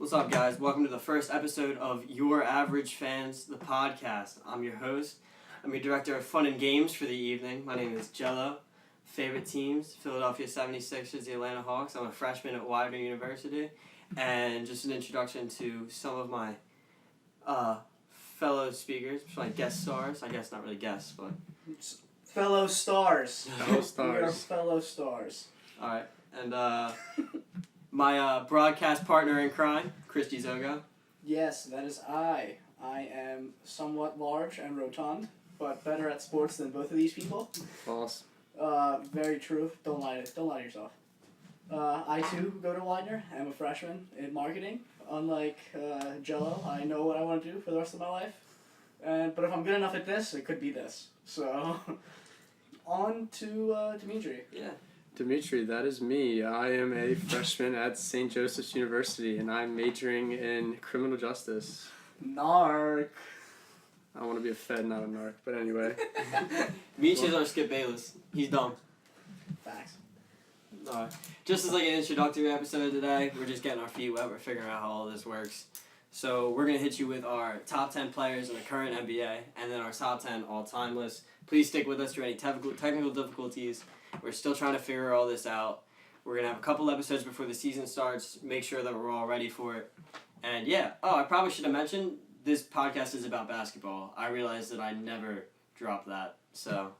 What's up, guys? Welcome to the first episode of Your Average Fans, the podcast. I'm your host. I'm your director of fun and games for the evening. My name is Jello. Favorite teams, Philadelphia 76ers, the Atlanta Hawks. I'm a freshman at Widener University. And just an introduction to some of my fellow speakers, my guest stars. I guess not really guests, but... Fellow stars. Fellow stars. We are fellow stars. Alright, and my broadcast partner in crime, Christy Zogo. Yes, that is I. I am somewhat large and rotund, but better at sports than both of these people. False. Very true. Don't lie to yourself. I too go to Widener. I'm a freshman in marketing. Unlike Jello, I know what I want to do for the rest of my life. But if I'm good enough at this, it could be this. So, on to Dimitri. Yeah. Dimitri, that is me. I am a freshman at St. Joseph's University, and I'm majoring in criminal justice. Narc. I want to be a Fed, not a narc, but anyway. Dimitri's our Skip Bayless. He's dumb. Facts. Alright. Just as like an introductory episode today, we're just getting our feet wet. We're figuring out how all this works. So we're going to hit you with our top 10 players in the current NBA, and then our top 10 all-time list. Please stick with us through any technical difficulties. We're still trying to figure all this out. We're going to have a couple episodes before the season starts. Make sure that we're all ready for it. And yeah, I probably should have mentioned this podcast is about basketball. I realized that I never dropped that, so...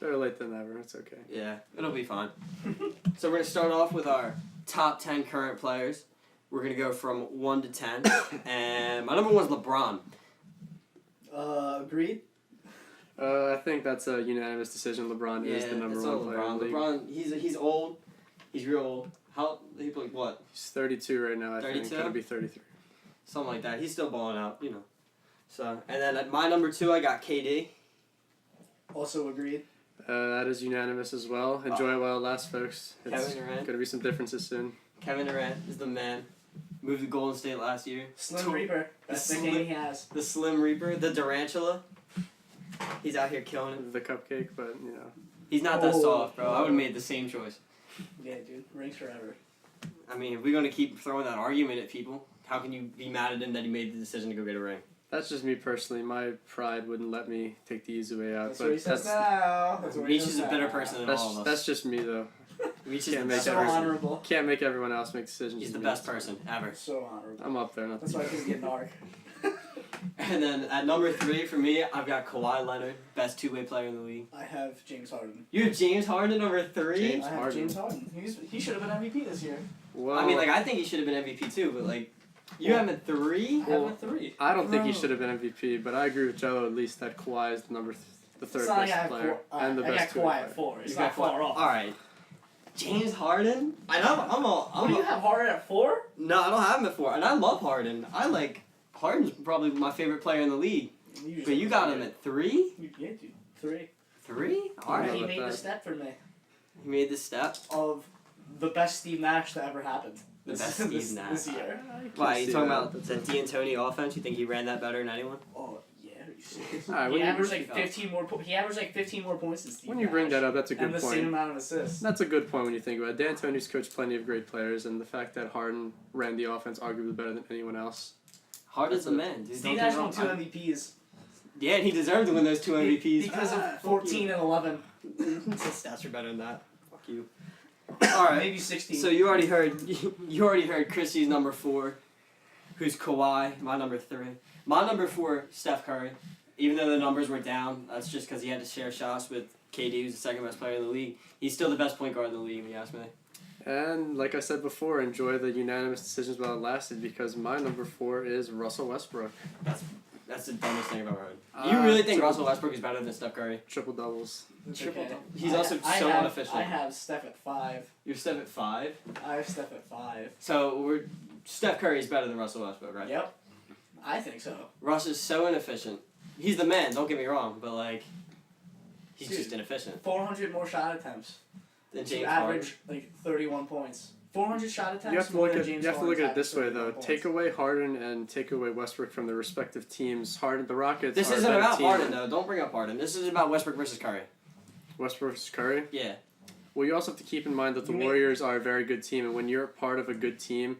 Better late than never. It's okay. Yeah, it'll be fine. So we're going to start off with our top 10 current players. We're going to go from 1 to 10. And my number 1 is LeBron. Agreed? I think that's a unanimous decision. LeBron is the number one player in the league. LeBron, he's old. He's real old. He played what? He's 32 right now, I 32? think. Going to be 33. Something like that. He's still balling out, So, and then at my number 2, I got KD. Also agreed. That is unanimous as well. Enjoy it while it lasts, folks. It's Kevin Durant. going to be some differences soon. Kevin Durant is the man. Moved to Golden State last year. Slim Reaper. Best nickname he has. The Slim Reaper. The Durantula. He's out here killing it. The cupcake, but, He's not that soft, bro. I would have made the same choice. Yeah, dude. Rings forever. I mean, if we're going to keep throwing that argument at people, how can you be mad at him that he made the decision to go get a ring? That's just me personally. My pride wouldn't let me take the easy way out. That's what he says now. Meech is a better person than all of us. That's just me, though. Meech is the So best person. honorable. Can't make everyone else make decisions. He's the best person ever. So honorable. I'm up there. That's why I couldn't get Narc. And then at number 3 for me, I've got Kawhi Leonard, best two-way player in the league. I have James Harden. You have James Harden number 3? James I have Harden. James Harden. He should have been MVP this year. Well, I mean, I think he should have been MVP too, but you have him at 3? I have a 3. I don't think he Bro. should have been MVP, but I agree with Jello at least that Kawhi is the third It's not like I best have player 4. and the I best got Kawhi two-way at 4. It's You not got far off. All right. James Harden? I'm What do you have Harden at 4? No, I don't have him at 4, and I love Harden. Harden's probably my favorite player in the league. But you got him at 3? Yeah, dude. 3. 3? Alright. He about made the that. step for me He made the step. of the best Steve Nash that ever happened. The best this Steve Nash. This year. Why, you see talking that. about the D'Antoni offense? You think he ran that better than anyone? Oh, yeah. Are you serious? All right, He when you- averaged like 15 more. He averaged like 15 more points than Steve When you bring Nash. that up, that's a good And the point. same amount of assists. That's a good point when you think about it. D'Antoni's coached plenty of great players, and the fact that Harden ran the offense arguably better than anyone else. Harden's the man, dude. Steve Don't Nash get me won 2 wrong. MVPs. Yeah, and he deserved to win those 2 MVPs. Because of Fuck 14 and 11. you. His stats are better than that. Fuck you. Alright. Maybe 16. So you already heard Chrissy's number 4, who's Kawhi, my number 3. My number 4, Steph Curry. Even though the numbers were down, that's just because he had to share shots with KD, who's the second best player in the league. He's still the best point guard in the league, when you ask me. And like I said before, enjoy the unanimous decisions while it lasted, because my number 4 is Russell Westbrook. That's the dumbest thing I've ever heard. You really think Russell Westbrook is better than Steph Curry? Triple doubles. It's Triple okay. double. He's also so inefficient. I have Steph at 5. You're Steph at 5? I have Steph at 5. So Steph Curry is better than Russell Westbrook, right? Yep. I think so. Russ is so inefficient. He's the man, don't get me wrong, but he's Dude. just inefficient. 400 more shot attempts. Than To James Harden. average 31 points. 400 shot attempts. You have to more look than at James you have to look at Harden's it this way 31 though. points. Take away Harden and take away Westbrook from their respective teams. The Rockets. This are a isn't better about team. Harden though. Don't bring up Harden. This is about Westbrook versus Curry. Westbrook versus Curry. Yeah. Well, you also have to keep in mind that the Warriors are a very good team, and when you're part of a good team,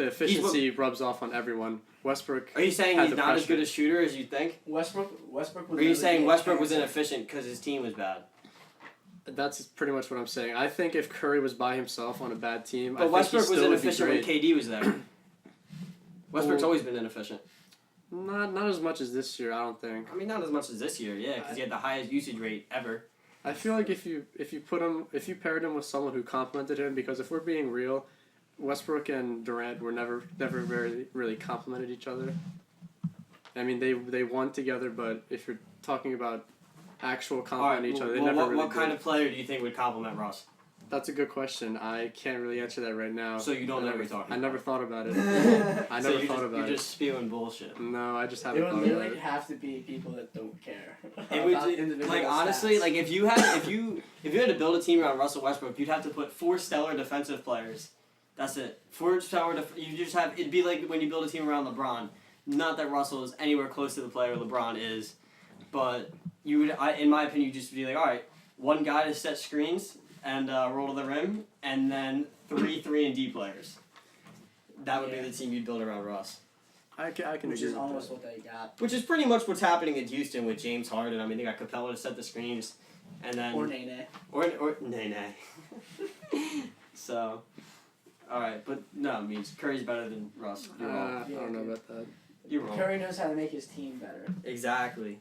the efficiency rubs off on everyone. Westbrook. Are you saying had he's the not as pressure. good a shooter as you think? Westbrook was. Or are you saying Westbrook was inefficient because his team was bad? That's pretty much what I'm saying. I think if Curry was by himself on a bad team, I But think Westbrook he was still would be inefficient when great. KD was there. Westbrook's Well- always been inefficient. Not as much as this year, I don't think. I mean, not as much as this year, yeah, because he had the highest usage rate ever. I feel like if you paired him with someone who complimented him, because if we're being real, Westbrook and Durant were never really complimented each other. I mean, they won together, but if you're talking about actual complimenting each other, they never really what kind did. of player do you think would compliment Russ? That's a good question. I can't really answer that right now. So you don't know what you're talking I about. never thought about it. I So never you're thought about You're it. just spewing bullshit. No, I just It haven't would thought about literally it. have to be people that don't care. It would about individual like honestly, stats. like if you had to build a team around Russell Westbrook, you'd have to put 4 stellar defensive players. That's it. 4 stellar. You just have. It'd be like when you build a team around LeBron. Not that Russell is anywhere close to the player LeBron is, but you would. In my opinion, you'd just be like, all right, one guy to set screens and roll to the rim, and then 3 3-and-D players. That would be the team you'd build around Russ. I can which agree is with almost that. what they got. Which is pretty much what's happening in Houston with James Harden. I mean, they got Capella to set the screens, and then Or Nene. or Nene. So, all right, but no, it means Curry's better than Russ. You're wrong. I don't know about that. You're wrong. Curry knows how to make his team better. Exactly.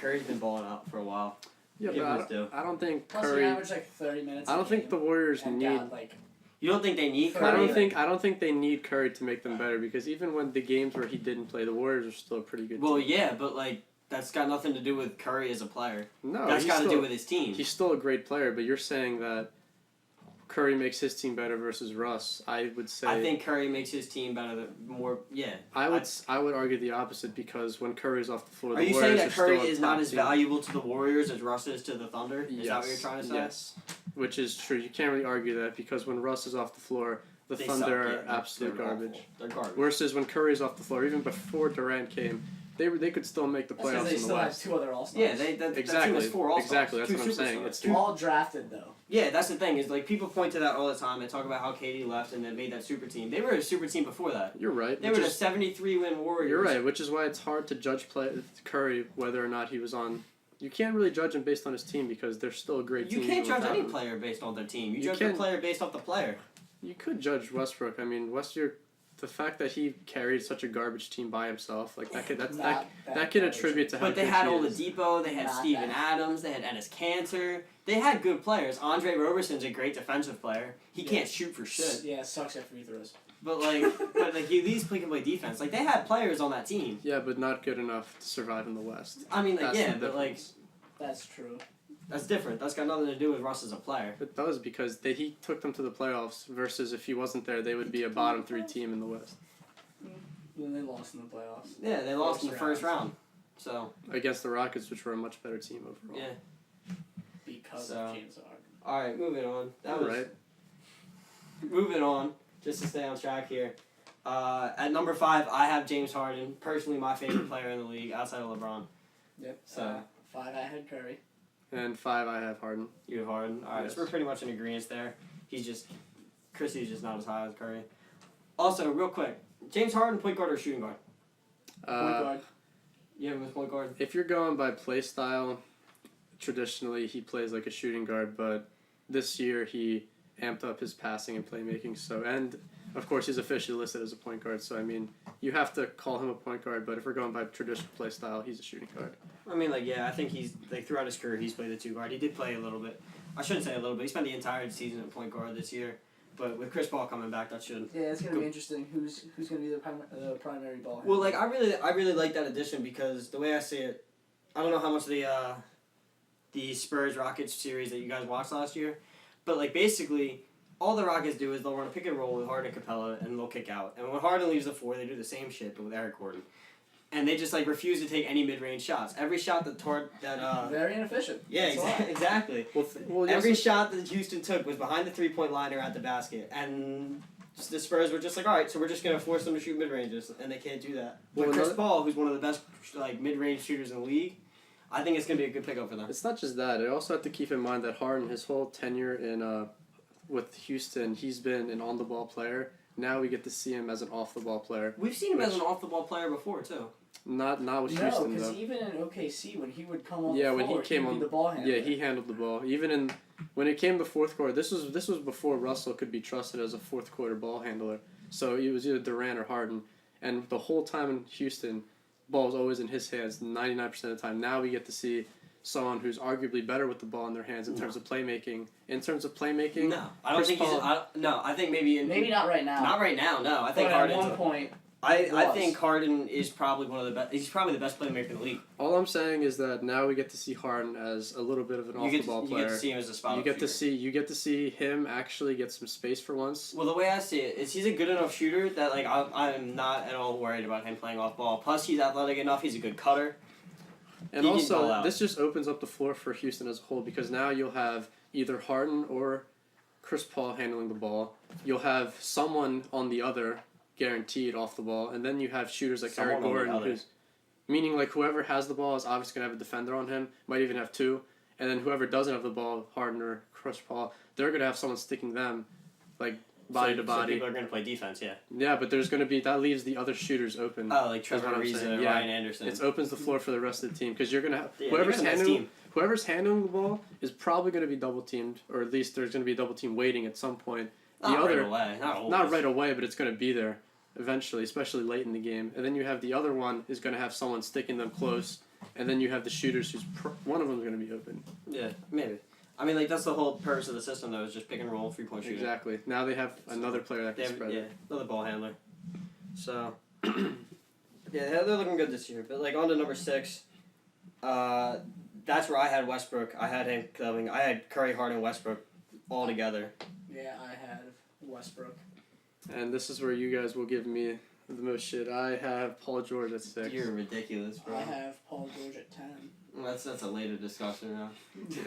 Curry's been balling out for a while. Yeah, Give but us due. I don't think Plus, he Curry. averaged like 30 minutes. I don't think the Warriors and need. got, like, You don't think they need I Curry? I don't think they need Curry to make them better, because even when the games where he didn't play, the Warriors are still a pretty good Well, team. yeah, but like that's got nothing to do with Curry as a player. No, That's he's got to still, do with his team. he's still a great player, but you're saying that Curry makes his team better versus Russ. I would say. I think Curry makes his team better than more. Yeah. I would argue the opposite, because when Curry's off the floor, Are the you Warriors saying that Curry still a is not top as team. valuable to the Warriors as Russ is to the Thunder? Is Yes. that what you're trying to say? Yes, which is true. You can't really argue that, because when Russ is off the floor, the They Thunder suck, are yeah, absolute they're garbage. awful. They're garbage. Versus when Curry's off the floor, even before Durant came, they could still make the That's because playoffs they in the still have West. 2 other All-Stars. Yeah, that team Exactly. has 4 All-Stars. Exactly. That's 2 what I'm saying. superstars. It's All drafted, though. Yeah, that's the thing is like people point to that all the time. They talk about how KD left and they made that super team. They were a super team before that. You're right. They which were the is- 73-win Warriors. You're right, which is why it's hard to judge Curry whether or not he was on. You can't really judge him based on his team, because they're still a great You team. can't even judge without any him. player based on their team. You You judge the can. player based off the player. You could judge Westbrook. I mean, the fact that he carried such a garbage team by himself, like that could that could attribute to how But they good had he is. Oladipo, they had Not Steven bad. Adams, they had Ennis Cantor. They had good players. Andre Roberson's a great defensive player. He Yeah. can't shoot for shit. Yeah, sucks at free throws. But you at least can play defense. Like they had players on that team. Yeah, but not good enough to survive in the West. I mean, like That's yeah, the but like difference. That's true. that's different. That's got nothing to do with Russ as a player. It does, because he took them to the playoffs, versus if he wasn't there, they would be a bottom 3 team in the West. Then they lost in the playoffs. Yeah, they lost in the First first round. So Against the Rockets, which were a much better team overall. yeah. Because So- of James Harden. All right, moving on. That was Right. moving on. Just to stay on track here. At number 5, I have James Harden. Personally, my favorite player in the league outside of LeBron. Yep. So 5, I had Curry. And 5, I have Harden. You have Harden. All right, Yes. so we're pretty much in agreement there. Chrissy's just not as high as Curry. Also, real quick, James Harden, point guard or shooting guard? Point guard. You have him as point guard. If you're going by play style, traditionally he plays like a shooting guard, but this year he amped up his passing and playmaking. So, and of course he's officially listed as a point guard. So I mean, you have to call him a point guard. But if we're going by traditional play style, he's a shooting guard. I mean, I think he's throughout his career he's played the 2 guard. He did play a little bit. I shouldn't say a little bit. He spent the entire season at point guard this year. But with Chris Paul coming back, that should. Yeah, it's gonna be interesting. Who's gonna be the primary ball Well, handler. I really like that addition because the way I see it, I don't know how much of the Spurs Rockets series that you guys watched last year, but basically all the Rockets do is they'll run a pick and roll with Harden and Capella and they'll kick out. And when Harden leaves the 4, they do the same shit but with Eric Gordon. And they just refuse to take any mid-range shots. Every shot Very inefficient. yeah, That's why. exactly. Well, Every shot that Houston took was behind the 3-point line or at the basket. And the Spurs were just all right, so we're just going to force them to shoot mid-ranges, and they can't do that. But Well, Chris Paul, who's one of the best mid-range shooters in the league, I think it's going to be a good pickup for them. It's not just that. I also have to keep in mind that Harden, his whole tenure in with Houston, he's been an on-the-ball player. now we get to see him as an off the ball player. We've seen him as an off the ball player before too. Not with No, Houston because though. even in OKC, when he would come on Yeah, the when floor, he came he'd on be the ball handler. Yeah, he handled the ball. Even when it came to fourth quarter, this was before Russell could be trusted as a fourth quarter ball handler. So it was either Durant or Harden, and the whole time in Houston, ball was always in his hands 99% of the time. Now we get to see someone who's arguably better with the ball in their hands in terms of playmaking. In terms of playmaking, No, I don't Chris think Paul- I think maybe Maybe not right now. Not right now. No, I think but Harden's. at one point, I was. think Harden is probably one of the best. He's probably the best playmaker in the league. all I'm saying is that now we get to see Harden as a little bit of an off the ball You player. get to see him as a spot. You get to see him actually get some space for once. Well, the way I see it is he's a good enough shooter that like I'm not at all worried about him playing off ball. Plus, he's athletic enough. He's a good cutter. And He can ball also, out. this just opens up the floor for Houston as a whole because now you'll have either Harden or Chris Paul handling the ball. You'll have someone on the other guaranteed off the ball, and then you have shooters like Someone Eric on the Gordon, other. who's meaning like whoever has the ball is obviously gonna have a defender on him. Might even have two, and then whoever doesn't have the ball, Harden or Chris Paul, they're gonna have someone sticking them, like body to So body. people are gonna play defense. Yeah. Yeah, but there's gonna be that leaves the other shooters open. Oh, like That's Trevor what I'm Ariza, saying, yeah. Ryan Anderson. It opens the floor for the rest of the team because you're gonna have Yeah, whoever's they're a nice handling team. whoever's handling the ball is probably going to be double teamed, or at least there's going to be a double team waiting at some point. Not the right other, away. Not always. not right away, but it's going to be there eventually, especially late in the game. And then you have the other one is going to have someone sticking them close, and then you have the shooters who's one of them is going to be open. Yeah, maybe. I mean, like that's the whole purpose of the system, though, is just pick and roll, 3-point shooting. Exactly. Now they have another player that They can have, spread yeah, it. another ball handler. So, yeah, they're looking good this year. But like on to number 6, that's where I had Westbrook. I had him coming. I had Curry, Harden, Westbrook all together. yeah, I had Westbrook. And this is where you guys will give me the most shit. I have Paul George at 6. You're ridiculous, bro. I have Paul George at 10. That's a later discussion now.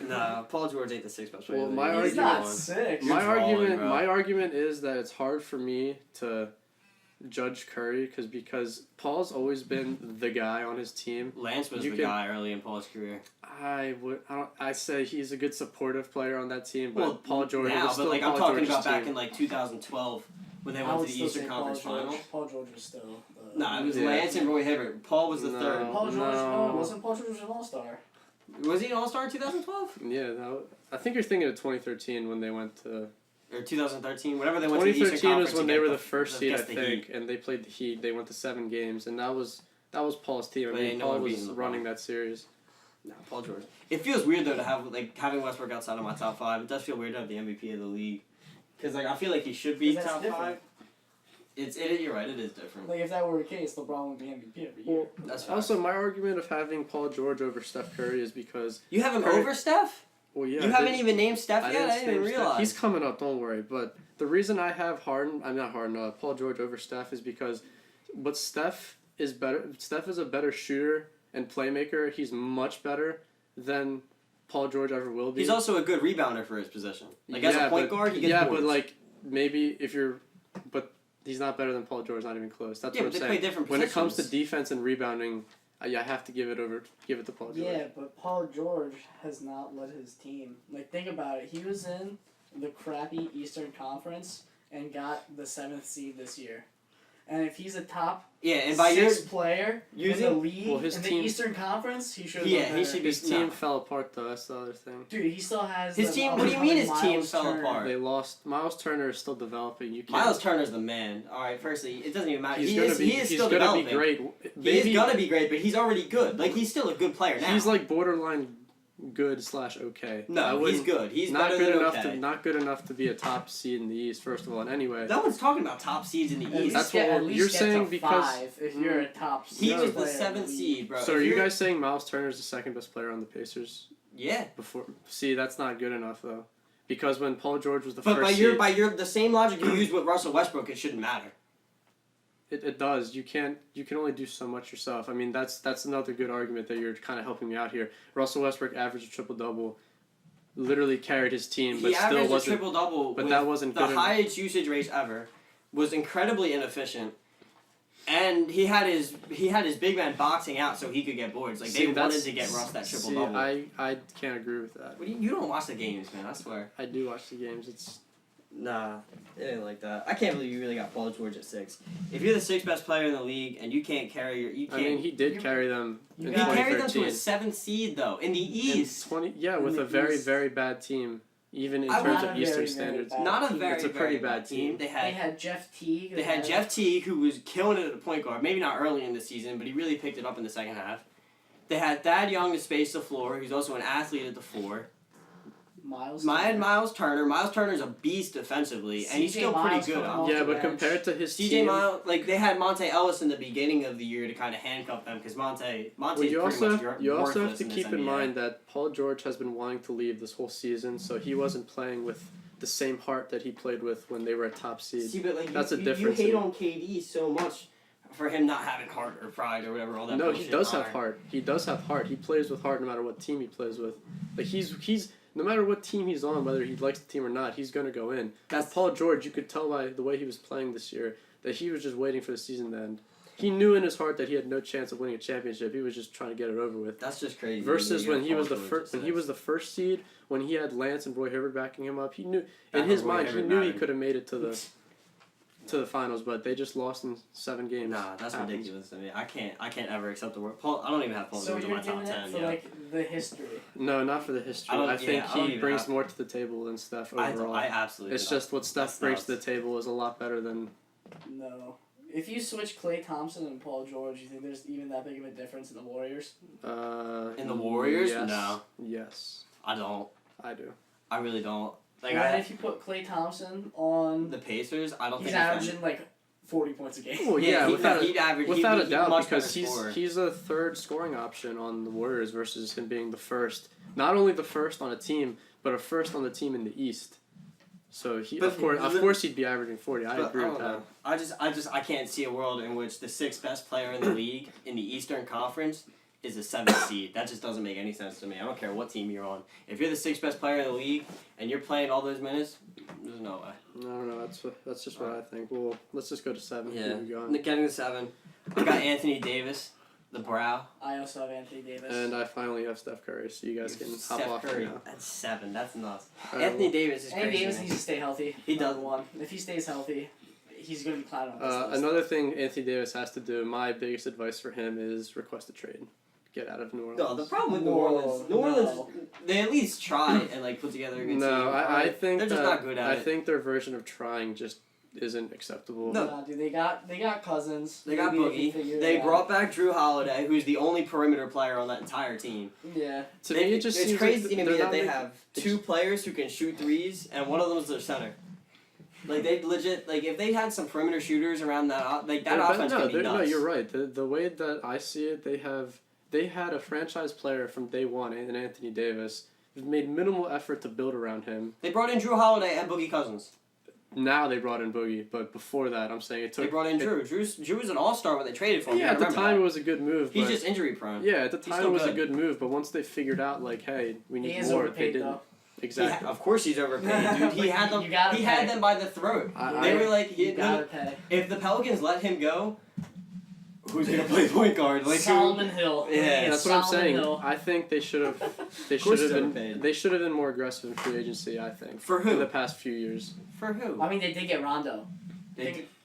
Nah, Paul George ain't the 6th best player. Well, in the my league. He's argument- not 6. You're trolling, bro. My argument is that it's hard for me to judge Curry because Paul's always been the guy on his team. Lance was You the can- guy early in Paul's career. I say he's a good supportive player on that team, but Well, Paul George now, was still but like Paul I'm talking George's about back team. in like 2012 when they I went would to the still Eastern say Conference Paul George. Final. Paul George was still. Nah, it was Yeah. Lance and Roy Hibbert. Paul was the No. third. Paul George. No. No, wasn't Paul George an All-Star? Was he an All-Star in 2012 Yeah, I think you're thinking of 2013 when they went to. or 2013? Whenever they went to the Eastern 2013 Conference was when to they get were the first seed, I against the think, Heat. and they played the Heat. They went to 7 games, and that was Paul's team. I But mean, ain't no Paul one was beating LeBron. running that series. Nah, Paul George. It feels weird though to have like having Westbrook outside of my top 5. It does feel weird to have the MVP of the league, because like I feel like he should be 'Cause that's top different. 5. You're right. It is different. Like if that were the case, LeBron would be MVP every year. Well, That's fine. also, my argument of having Paul George over Steph Curry is because You have him Curry- over Steph? well, yeah, You haven't even named Steph yet? I didn't even name Steph. realize. He's coming up. Don't worry. But the reason I have Paul George over Steph is because, but Steph is better. Steph is a better shooter and playmaker. He's much better than Paul George ever will be. He's also a good rebounder for his position. Like as a point guard, he gets yeah, boards. but like maybe if you're, but he's not better than Paul George. Not even close. That's Yeah, what but I'm they saying. play different When it comes to positions. defense and rebounding, I have to give it to Paul George. Yeah, but Paul George has not led his team. Like, think about it. He was in the crappy Eastern Conference and got the 7th seed this year. And if he's a top yeah, and by your 6 player in the using- league, well, his in team- the Eastern Conference, he should have Yeah, done he better. should be- His team No. fell apart though. That's the other thing. Dude, he still has His the team- what do you mean his team Miles fell Turner. apart? They lost. Miles Turner is still developing. You can't. Miles Turner's the man. All right, firstly, it doesn't even matter. He's He gonna is he's still gonna developing. be great. He is gonna be great, but he's already good. Like he's still a good player now. He's like borderline good / okay. I no, he's wouldn't- good. He's not better good than enough okay. to not good enough to be a top seed in the East. First of all, and anyway, No one's talking about top seeds in the At East. least That's get, what at least you're get saying to because- 5 if you're a top He six was the player in 7th league. seed, bro. so If are you you're- guys saying Miles Turner is the second best player on the Pacers? Yeah, Before, see, that's not good enough though, because when Paul George was the but first by your the same logic you used with Russell Westbrook, it shouldn't matter. it does. You can only do so much yourself. I mean, that's another good argument that you're kind of helping me out here. Russell Westbrook averaged a triple double, literally carried his team, but He still averaged a wasn't. triple double. But with that wasn't the good enough. highest usage rates ever. Was incredibly inefficient, and he had his big man boxing out so he could get boards. Like See, they that's- wanted to get Russ that triple see, double. I can't agree with that. What do you don't watch the games, man. I swear. I do watch the games. Nah, it ain't like that. I can't believe you really got Paul George at 6. If you're the 6th best player in the league and you can't carry you can't. I mean, he did carry them in He 2013. carried them to a 7th seed though in the East. With the a very East. very bad team, even in I terms would- of Eastern standards. bad Not a team. very It's a pretty very bad team. They They had had Jeff Teague. they had Jeff Teague, who was killing it at the point guard. Maybe not early in the season, but he really picked it up in the second half. They had Thad Young to space the floor, who's also an athlete at the 4. Miles Turner. Miles Turner's a beast defensively, and he's CJ still Miles pretty good. coming off Yeah, the but bench. compared to his CJ team, Miles, like they had Monte Ellis in the beginning of the year to kind of handcuff them because Monte's well, pretty you much also have worthless to in this keep in NBA. mind that Paul George has been wanting to leave this whole season, so he wasn't playing with the same heart that he played with when they were a top seed. See, but like That's a you difference hate in- on KD so much for him not having heart or pride or whatever all that. No, he bullshit does have are. heart. He does have heart. He plays with heart no matter what team he plays with. Like he's no matter what team he's on, whether he likes the team or not, he's gonna go in. That's Paul George, you could tell by the way he was playing this year that he was just waiting for the season to end. He knew in his heart that he had no chance of winning a championship. He was just trying to get it over with. that's just crazy. Versus You when got he Paul was the George first, at when he 6. was the first seed, when he had Lance and Roy Hibbert backing him up, he knew Back in his when Roy mind he Hibbert knew he mattered. could have made it to the finals, but they just lost in 7 games. Nah, that's Happens. ridiculous to me. I can't ever accept the word Paul. I don't even have Paul So George in you're my top giving it 10. for Yeah. like the history. No, not for the history. I don't- I yeah, think I don't he even brings have- more to the table than Steph I overall. absolutely. It's don't. just what Steph That's brings to nuts. the table is a lot better than. No. If you switch Klay Thompson and Paul George, you think there's even that big of a difference in the Warriors? In the Warriors? Yes. No. Yes, I don't. I do. I really don't. Like And then if you put Klay Thompson on, the Pacers, I don't he's think averaging like 40 points a game. Well, yeah, without he'd average without he'd a be doubt, much because better scorer. he's a third scoring option on the Warriors versus him being the first. Not only the first on a team, but a first on the team in the East. So he, But of course, he'd be averaging 40. I But agree with don't that. know. I can't see a world in which the 6th best player in the league in the Eastern Conference is a 7th seed. That just doesn't make any sense to me. I don't care what team you're on. If you're the 6th best player in the league and you're playing all those minutes, there's no way. I don't know. That's just what I think. Well, let's just go to 7. Yeah. Keep it going. Getting to 7. I got Anthony Davis, the brow. I also have Anthony Davis. And I finally have Steph Curry, so you guys can hop Steph off Curry. now. That's 7. That's nuts. All right, Anthony Davis is Anthony crazy. Davis man. needs to stay healthy. He does. Number one. If he stays healthy, he's going to be clouded on this list. Another thing Anthony Davis has to do, my biggest advice for him is request a trade. Get out of New Orleans. No, the problem with New Whoa, Orleans, no. they at least try and like put together a good team. No, I think they're just that- not good at I it. think their version of trying just isn't acceptable. No. Nah, dude, they got Cousins. They got Maybe can Boogie. figure They it brought out. back Drew Holiday, who's the only perimeter player on that entire team. Yeah. To me, it just it's seems crazy like to me they're that not they making- have 2 players who can shoot threes, and one of them is their center. Like they legit, like if they had some perimeter shooters around that, like that offense could be nuts. No, you're right. The way that I see it, they had a franchise player from day one, in Anthony Davis. They've made minimal effort to build around him. They brought in Drew Holiday and Boogie Cousins. Now they brought in Boogie, but before that, I'm saying it took. They brought in Drew. Drew was an all-star when they traded for him. Yeah, You at the gotta time remember it was a good move. that. He's but just injury prone. yeah, at the he's time still it was a good. good move, but once they figured out like, hey, we He need is more, they overpaid didn't. though. Exactly. Of course he's overpaid, dude. He But had them. you gotta He pay. had them by the throat. They were like, You gotta pay. if the Pelicans let him go, who's gonna play point guard? Like Solomon Hill. Yeah, That's what I'm Solomon saying. Hill. I think they should have. They course should have he's been. overpaid. They should have been more aggressive in free agency. I think. For who? In the past few years. For who? I mean, they did get Rondo.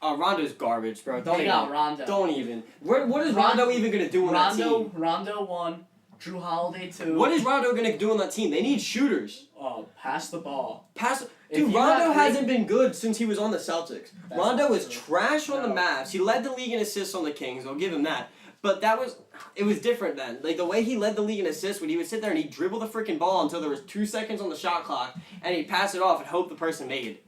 Rondo's garbage, bro. Don't They even. got Rondo. Don't even. What is Ron- Rondo even gonna do on that team? Rondo 1, Drew Holiday 2. What is Rondo gonna do on that team? They need shooters. Oh, pass the ball. If Dude, you Rondo have hasn't been good since he was on the Celtics. That's Rondo not was true. trash on the No. Mavs. He led the league in assists on the Kings. I'll give him that. But it was different then. Like the way he led the league in assists, when he would sit there and he'd dribble the freaking ball until there was 2 seconds on the shot clock, and he'd pass it off and hope the person made it.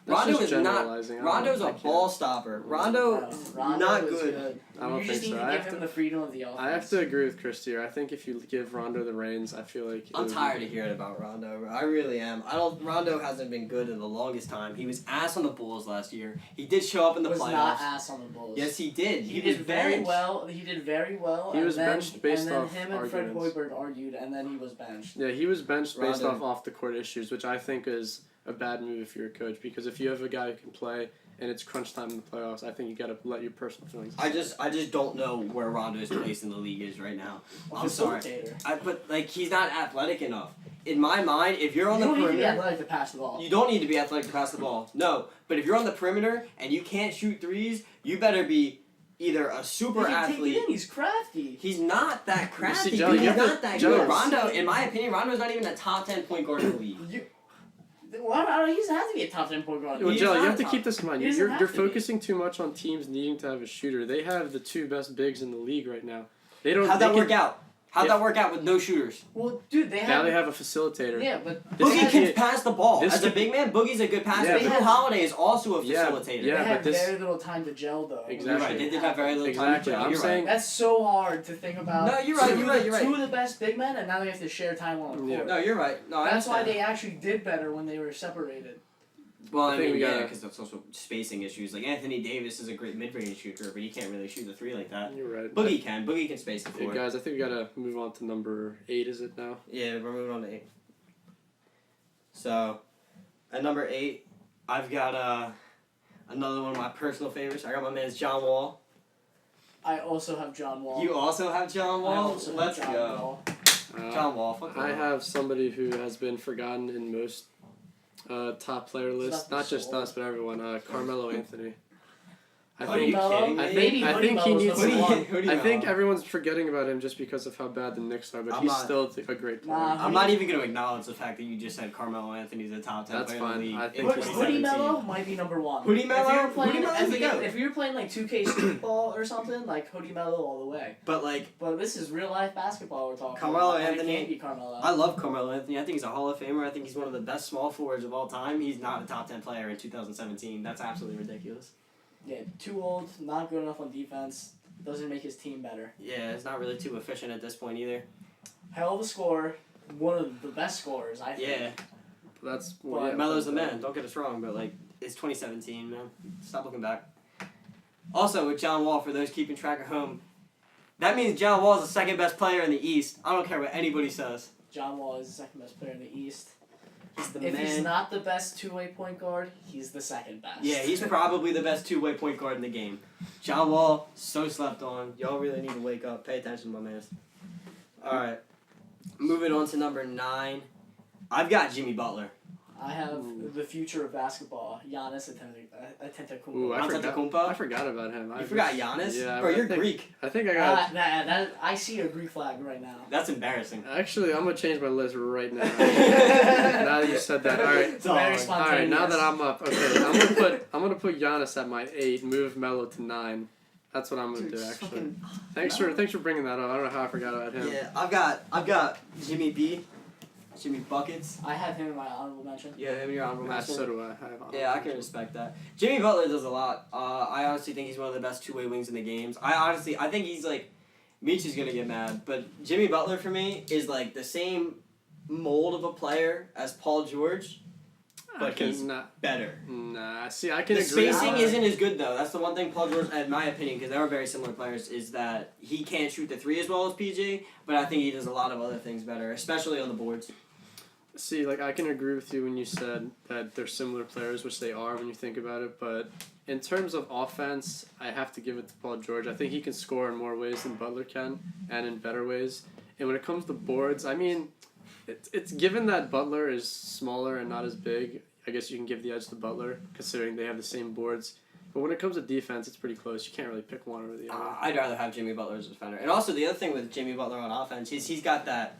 That's Rondo just is not. generalizing. I don't- Rondo's I a can't. ball stopper. Rondo No, is Rondo not is good. I don't You just think need so. to I give have him to- the freedom of the offense. I have to agree with Chris here. I think if you give Rondo the reins, I feel like I'm tired of hearing about Rondo. I really am. Rondo hasn't been good in the longest time. He was ass on the Bulls last year. He did show up in the was playoffs. not ass on the Bulls. Yes, he did. He was did very benched. well. He did very well. He and was then, benched based and then off him and Fred arguments. Hoiberg argued, and then he was benched. Yeah, he was benched based Rondo. off the court issues, which I think is a bad move if you're a coach, because if you have a guy who can play and it's crunch time in the playoffs, I think you got to let your personal feelings. I just don't know where Rondo's place in the league is right now. I'm sorry. Facilitator. But like he's not athletic enough. In my mind, if you're on You the don't need to be perimeter, athletic to pass the ball. you don't need to be athletic to pass the ball. No, but if you're on the perimeter and you can't shoot threes, you better be either a super He can take athlete. it in. He's crafty. He's not that crafty. Joe, He's you have not to- that Joe, good. Rondo, in my opinion, Rondo's not even a top 10 point guard in the league. Well, he doesn't have to be a top 10 point guard. Well, He's Joe, not you have to top- keep this in mind. he doesn't You're have to be. focusing too much on teams needing to have a shooter. They have the two best bigs in the league right now. They don't. How'd they that can- work out? How'd Yeah. that work out with no shooters? Well, dude, they Now have. they have a facilitator. Yeah, but This Boogie is- can pass the ball. this As a could- big man, Boogie's a good passer. Yeah, Drew but- Holiday is also a Yeah, facilitator. yeah. they have but this- very little time to gel, though. Exactly. You're right. They did have very little time to Exactly. gel. I'm You're saying- That's so hard to think about. No, you're right, you're right, you're right. Two of the best big men, and now they have to share time on the Yeah. court. No, you're right. No, I That's why understand. they actually did better when they were separated. Well, I I think mean, we yeah, gotta- because that's also spacing issues. Like Anthony Davis is a great mid-range shooter, but he can't really shoot the three like that. You're right. Boogie can. Boogie can space the Hey floor. guys, I think we gotta move on to number 8. Is it now? Yeah, we're moving on to 8. So, at number 8, I've got another one of my personal favorites. I got my man's John Wall. I also have John Wall. You also have John I Wall? also have Let's John go. Wall. John Wall. Fuck I Wall. have somebody who has been forgotten in most top player lists, not just us, but everyone. Carmelo Anthony. I Are you think kidding me? Maybe I Hoodie think he Melo's needs- number one. Who do you I know? think everyone's forgetting about him just because of how bad the Knicks are, but I'm he's not- still a great player. Nah, I'm not even going to acknowledge the fact that you just said Carmelo Anthony's a top 10 That's player fine. in the league. I in think Hoodie 2017. Melo might be number one. Hoodie Melo? If you're playing, Hoodie Melo's the goat. if you're playing like 2K streetball or something, like Hoodie Melo all the way. But like, But this is real life basketball we're talking Carmelo about. and Anthony- It can't be Carmelo. I love Carmelo Anthony. I think he's a Hall of Famer. I think he's one of the best small forwards of all time. He's not a top 10 player in 2017. That's absolutely ridiculous. Yeah, too old, not good enough on defense. Doesn't make his team better. Yeah, it's not really too efficient at this point either. Hell of a scorer. One of the best scorers, I think. Yeah, That's Well, yeah, Melo's the man. Don't get us wrong, but like, it's 2017, man. Stop looking back. Also, with John Wall, for those keeping track at home, that means John Wall is the second best player in the East. I don't care what anybody says. John Wall is the second best player in the East. He's the If man. he's not the best two-way point guard, he's the second best. Yeah, he's probably the best two-way point guard in the game. John Wall, so slept on. Y'all really need to wake up. Pay attention, my man. All right, moving on to number 9. I've got Jimmy Butler. I have the future of basketball, Giannis Antetokounmpo. Ooh, I Antetokounmpo? forgot about him. You forgot Giannis? Yeah, Bro, I you're think- Greek. I think I got. I see a Greek flag right now. That's embarrassing. Actually, I'm gonna change my list right now. Now that you said that, all right. It's very Dog. All right, now that spontaneous. I'm up, okay, I'm gonna put Giannis at my 8, move Melo to 9. That's what I'm gonna Dude, do. just Actually, fucking- thanks for bringing that up. I don't know how I forgot about him. Yeah, I've got Jimmy B. Jimmy Buckets. I have him in my honorable mention. Yeah, him in your honorable mention. So do I. Yeah, I can respect that. Jimmy Butler does a lot. I honestly think he's one of the best two-way wings in the games. I think he's like, Meech is gonna get mad, but Jimmy Butler for me is like the same mold of a player as Paul George, but he's better. Nah, see, I can The agree. spacing isn't as good though. That's the one thing Paul George, in my opinion, because they are very similar players, is that he can't shoot the three as well as PG, but I think he does a lot of other things better, especially on the boards. See, like, I can agree with you when you said that they're similar players, which they are when you think about it, but in terms of offense, I have to give it to Paul George. I think he can score in more ways than Butler can, and in better ways. And when it comes to boards, I mean, it's given that Butler is smaller and not as big, I guess you can give the edge to Butler, considering they have the same boards. But when it comes to defense, it's pretty close. You can't really pick one over the other. I'd rather have Jimmy Butler as a defender. And also, the other thing with Jimmy Butler on offense is he's got that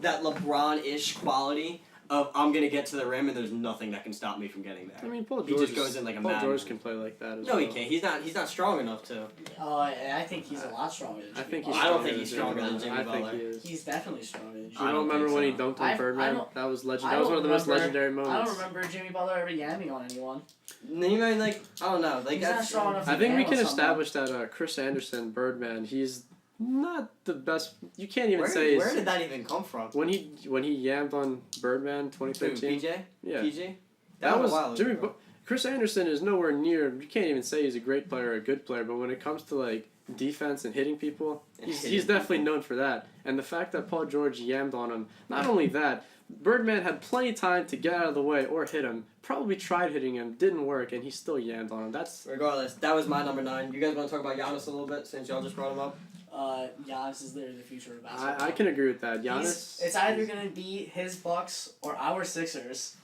LeBron-ish quality of I'm going to get to the rim and there's nothing that can stop me from getting there. I mean, Paul He George just goes in like a Paul madman. George can play like that as No, well. he can't. He's not strong enough to. I think he's a lot stronger than Jimmy I think Butler. he's I don't stronger think he's than stronger than Butler. Jimmy I Butler. think he is. He's definitely stronger than Jimmy I I don't don't remember think when he so. dunked on I Birdman. don't- That was legend. I That was don't one of the most remember- legendary I moments. don't remember Jimmy Butler ever yamming on anyone. You mean, like, I don't know. Like, He's not that's, strong enough to I think we yam can on someone. establish that Chris Anderson, Birdman, he's not the best. You can't even where, say where he's- did that even come from? when he yammed on Birdman Who, 2013. PJ? Yeah, PJ? that was was a while Jimmy. ago. Chris Anderson is nowhere near. You can't even say he's a great player or a good player, but when it comes to like defense and hitting people, he's definitely known for that. And the fact that Paul George yammed on him, not only that, Birdman had plenty of time to get out of the way or hit him. Probably tried hitting him, didn't work, and he still yammed on him. That's regardless. That was my number 9. You guys want to talk about Giannis a little bit since y'all just brought him up? Giannis is literally the future of basketball. I can agree with that. Giannis. It's either gonna be his Bucks or our Sixers.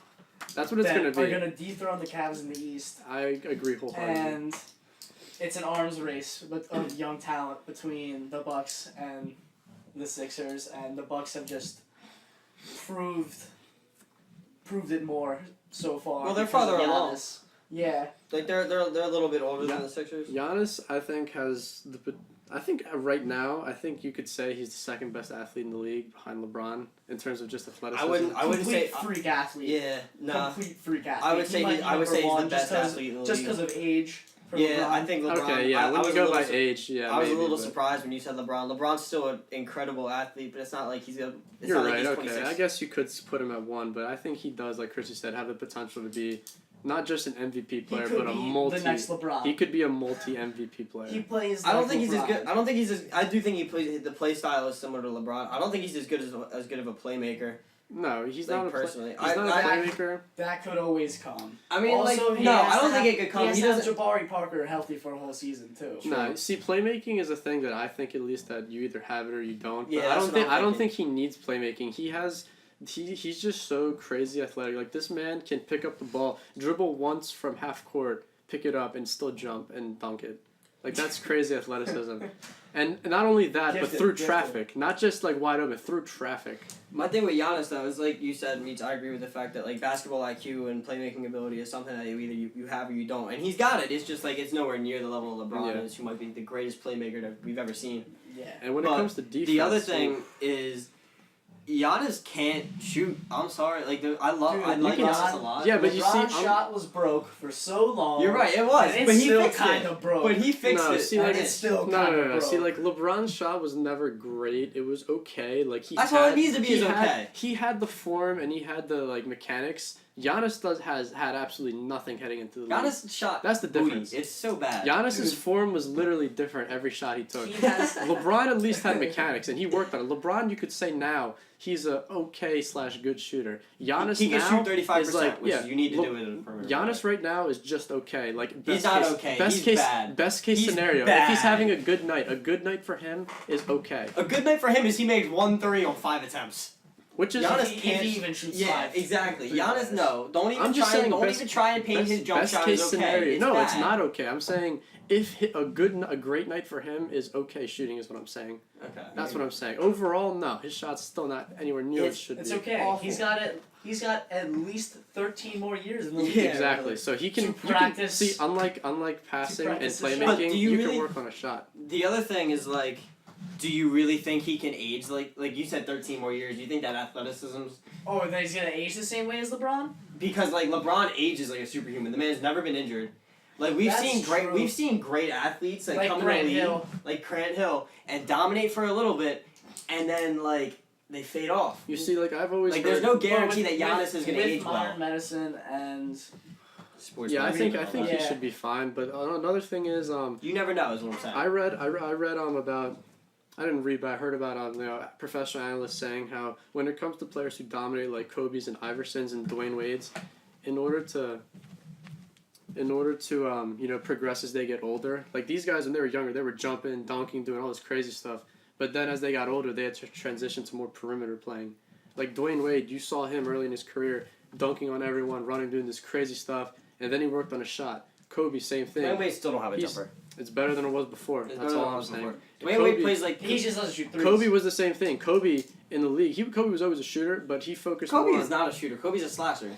That's what it's gonna be. Are gonna dethrone the Cavs in the East. I agree wholeheartedly. And it's an arms race of young talent between the Bucks and the Sixers, and the Bucks have just proved it more so far. Well, they're farther along. Yeah. Like they're a little bit older than the Sixers. Giannis, I think, has the. I think right now, I think you could say he's the second best athlete in the league behind LeBron in terms of just athleticism. I wouldn't say freak athlete. Yeah, no. Complete freak athlete. I would say he's the best athlete in the league. Just because of age. Yeah, LeBron. I think LeBron. Okay, yeah. When you go by age, yeah. I was maybe, a little surprised when you said LeBron. LeBron's still an incredible athlete, but it's not like he's a. You're right. Like he's Okay, 26. I guess you could put him at 1, but I think he does, like Chrissy said, have the potential to be not just an MVP player, but a multi. The next LeBron. He could be a multi MVP player. He plays. I don't like think LeBron. he's as good. I don't think he's as. I do think he plays. The play style is similar to LeBron. I don't think he's as good of a playmaker. No, he's like, not personally. He's not a playmaker. That could always come. I mean, also, like, no, I don't think it could come. He has to have Jabari Parker healthy for a whole season too. No, see, playmaking is a thing that I think at least that you either have it or you don't. Yeah, But I don't think he needs playmaking. He's just so crazy athletic. Like this man can pick up the ball, dribble once from half court, pick it up, and still jump and dunk it. Like that's crazy athleticism. And not only that, but through traffic. Not just like wide open, through traffic. My thing with Giannis though is like you said, Meets, I agree with the fact that like basketball IQ and playmaking ability is something that you have or you don't. And he's got it. It's just like it's nowhere near the level of LeBron is, who might be the greatest playmaker that we've ever seen. Yeah. And when it comes to defense, the other thing is Giannis can't shoot. I'm sorry. Like I like Giannis a lot. Yeah, but you see, LeBron's shot was broke for so long. You're right. It was, and but it's he still fixed kind it. of broke. But he fixed it. See, like, it's still no. broke. See, like LeBron's shot was never great. It was okay. Like That's all it needs to be is okay. He had the form and he had the like mechanics. Giannis has had absolutely nothing heading into the league. Giannis shot. That's the difference. It's so bad. Giannis's form was literally different every shot he took. LeBron at least had mechanics and he worked on it. LeBron, you could say now he's a okay/good shooter. Giannis he can now shoot 35%, is like, which you need to do it in the perimeter. Giannis right now is just okay. Like he's not okay. He's bad. Best case scenario. Bad. If he's having a good night for him is okay. A good night for him is he makes 1 3 on 5 attempts. Which is Giannis if can't he even shoots Yeah, 5. exactly. Giannis, no. Don't even I'm just saying even try and paint his jump best shot case as okay. scenario. It's no, bad. it's not okay. I'm saying if a great night for him is okay shooting is what I'm saying. Okay. That's what I'm saying. Overall, no, his shot's still not anywhere near what it should It's be. okay. Awful. He's got at least 13 more years in the league. Yeah, Exactly. So he can practice. See, unlike passing and practice his shot. But playmaking, do you you can really- work on a shot. The other thing is like, do you really think he can age like you said 13 more years? Do you think that athleticism's Oh, and then he's gonna age the same way as LeBron? because like LeBron ages like a superhuman. The man's never been injured. Like we've That's seen great athletes like come in Grant the league, Hill. like Grant Hill, and dominate for a little bit, and then like they fade off. You see, like I've always Like heard, there's no guarantee Well, that Giannis is gonna with age modern well. medicine and Sports Yeah, I medicine think and all that. he Yeah. should be fine. But another thing is You never know, is what I'm saying. I read about. I didn't read, but I heard about professional analysts saying how when it comes to players who dominate like Kobe's and Iversons and Dwayne Wade's, in order to progress as they get older, like these guys when they were younger, they were jumping, dunking, doing all this crazy stuff. But then as they got older, they had to transition to more perimeter playing. Like Dwayne Wade, you saw him early in his career dunking on everyone, running, doing this crazy stuff, and then he worked on a shot. Kobe, same thing. Dwayne Wade still don't have a jumper. It's better than it was before. It's That's better than all it I'm was saying. before. Dwayne Wade plays like he just doesn't shoot threes. Kobe was the same thing. Kobe in the league, Kobe was always a shooter, but he focused Kobe more. is not a shooter. Kobe's a slasher.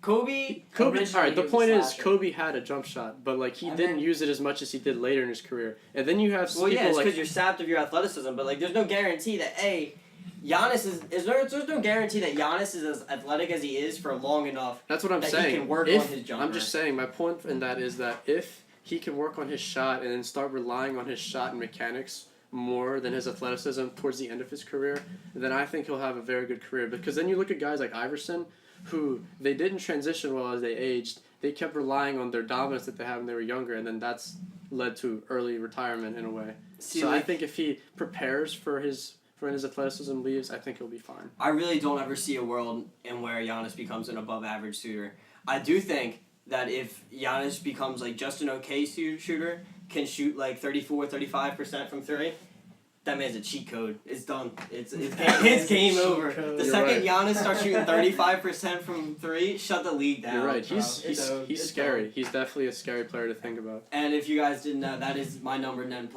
Kobe. All right, Originally the he was point a is, slasher. Kobe had a jump shot, but like he And didn't then- use it as much as he did later in his career. And then you have Well, people yeah, it's like because you're sapped of your athleticism, but like, there's no guarantee that Giannis there's no guarantee that Giannis is as athletic as he is for long enough. that's what I'm that he saying. can work If- on his jumper. I'm just saying, my point in that is that if he can work on his shot and then start relying on his shot and mechanics more than his athleticism towards the end of his career, then I think he'll have a very good career. Because then you look at guys like Iverson, who they didn't transition well as they aged. they kept relying on their dominance that they had when they were younger, and then that's led to early retirement in a way. See, So like, I think if he prepares for when his athleticism leaves, I think he'll be fine. I really don't ever see a world in where Giannis becomes an above-average shooter. I do think that if Giannis becomes like just an okay shooter, can shoot like 34-35% from three, that man's a cheat code. It's done. It's game over. Code. The You're second right. Giannis starts shooting 35% from three, shut the league down. You're right. bro. He's It's scary. done. He's definitely a scary player to think about. And if you guys didn't know, that is my number 10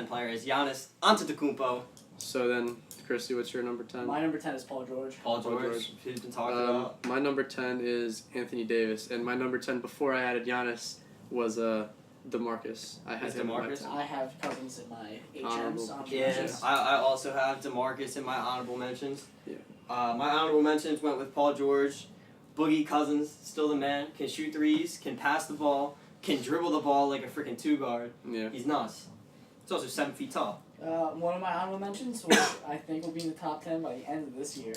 player is Giannis Antetokounmpo. So then, Christy, what's your number 10? My number 10 is Paul George. Paul Paul George, George. who's been talked about. My number 10 is Anthony Davis, and my number 10 before I added Giannis was DeMarcus. I had Is him at my DeMarcus? 10. I have Cousins in my Honorable HMs. Yeah, mentions. I also have DeMarcus in my honorable mentions. Yeah. My honorable mentions went with Paul George, Boogie Cousins, still the man, can shoot threes, can pass the ball, can dribble the ball like a freaking two guard. Yeah. He's nuts. He's also 7 feet tall. One of my honorable mentions, which I think will be in the top 10 by the end of this year.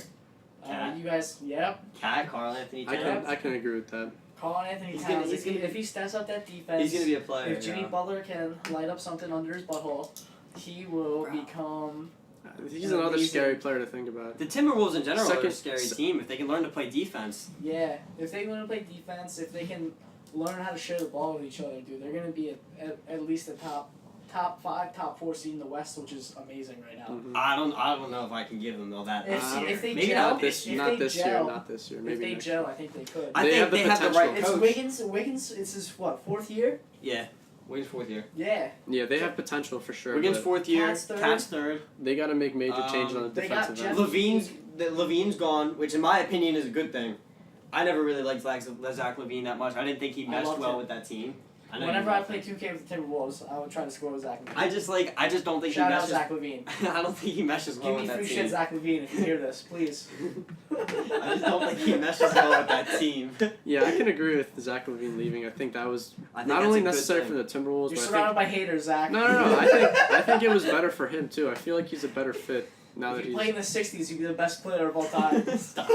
Cat. You guys, yep. Cat, Carl Anthony I Towns. can agree with that. Carl Anthony He's Towns. gonna- If he steps up that defense, He's gonna be a player. if Jimmy yeah. Butler can light up something under his butthole, he will Bro. become. He's An another amazing- scary player to think about. The Timberwolves in general are a Second- scary se- team if they can learn to play defense. Yeah, if they learn to play defense, if they can learn how to share the ball with each other, dude, they're gonna be at least a top 5, top 4 seed in the West, which is amazing right now. Mhm. I don't know if I can give them all that. If- this year. if they Maybe gel- not this if year. Not they this year. gel- Not this year. If Maybe they next gel, I think they could. I They think have the they have the right potential. coach. It's Wiggins. It's his what, 4th year? Yeah, Wiggins 4th year. Yeah. Yeah, they have potential for sure. Wiggins but 4th year. Cat's third. Cat's third. they got to make major changes on the They got defensive end. Jeff- Levine's gone, which in my opinion is a good thing. I never really liked Zach Levine that much. I didn't think he I meshed loved well him. with that team. I know Whenever you I love play him. 2K with the Timberwolves, I would try to score with Zach Levine. I just don't think Shout he out meshes. Zach Levine. I don't think he meshes well Give with me that free team. shit, Zach Levine, if you hear this, please. I just don't think he meshes well with that team. Yeah, I can agree with Zach Levine leaving. I think that was I think not that's only a good necessary thing. for the Timberwolves, You're but surrounded by haters, Zach. no. I think it was better for him too. I feel like he's a better fit now that If you he's. play in the 60s, you'd be the best player of all time. Stop.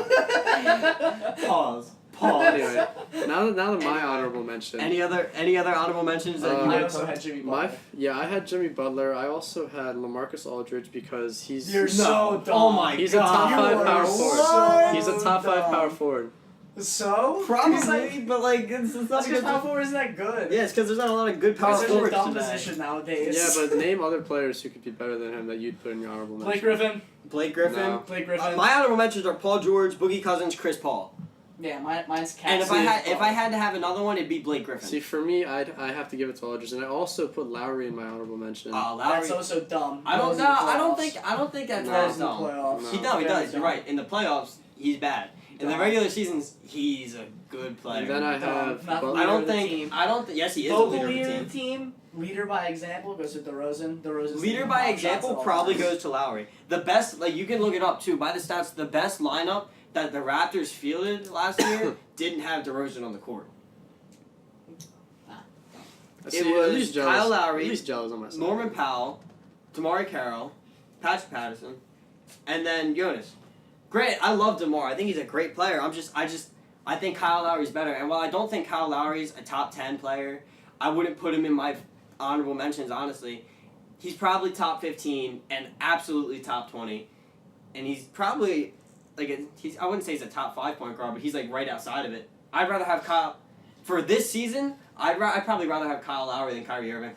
Pause. Pause. Anyway, now that my honorable mention. Any other honorable mentions that you Uh, I want also to had Jimmy My Butler. I had Jimmy Butler. I also had LaMarcus Aldridge because he's You're so dumb. Oh my he's a god. top You 5 are power so forward. He's a top 5 dumb. power forward. So? Probably, He's like, but like it's not that's because good. power forward isn't that good. Yeah, it's because there's not a lot of good power It's such a forwards dumb today. position nowadays. Yeah, but name other players who could be better than him that you'd put in your honorable Blake mention. Griffin. Blake Griffin. No. Blake Griffin. My honorable mentions are Paul George, Boogie Cousins, Chris Paul. Yeah, mine's Cat. And if I had to have another one, it'd be Blake Griffin. See, for me, I have to give it to Aldridge, and I also put Lowry in my honorable mention. Lowry. That's also dumb. I don't Goes in know. the I don't playoffs. think that's No. that Goes in the dumb. playoffs. He Very does. You're dumb. right. In the playoffs, he's bad. In the Dumb. regular seasons, he's a good player. And then I Dumb. have Not Butler. I don't leader of the think. team. I don't. Yes, he is a Vocal leader leader of of the the team. team. Leader by example goes to DeRozan. DeRozan's Leader taking by 5 shots example at all probably times. goes to Lowry. The best, like you can look it up too by the stats. The best lineup that the Raptors fielded last year didn't have DeRozan on the court. See, It at was least Kyle Joe's- Lowry, At least Joe's on my side. Norman Powell, Damari Carroll, Patrick Patterson, and then Jonas. Great, I love DeMar. I think he's a great player. I think Kyle Lowry's better. And while I don't think Kyle Lowry's a top 10 player, I wouldn't put him in my honorable mentions, honestly. He's probably top 15 and absolutely top 20. And he's probably, I wouldn't say he's a top 5 point guard, but he's like right outside of it. I'd rather have Kyle, for this season, I'd probably rather have Kyle Lowry than Kyrie Irving.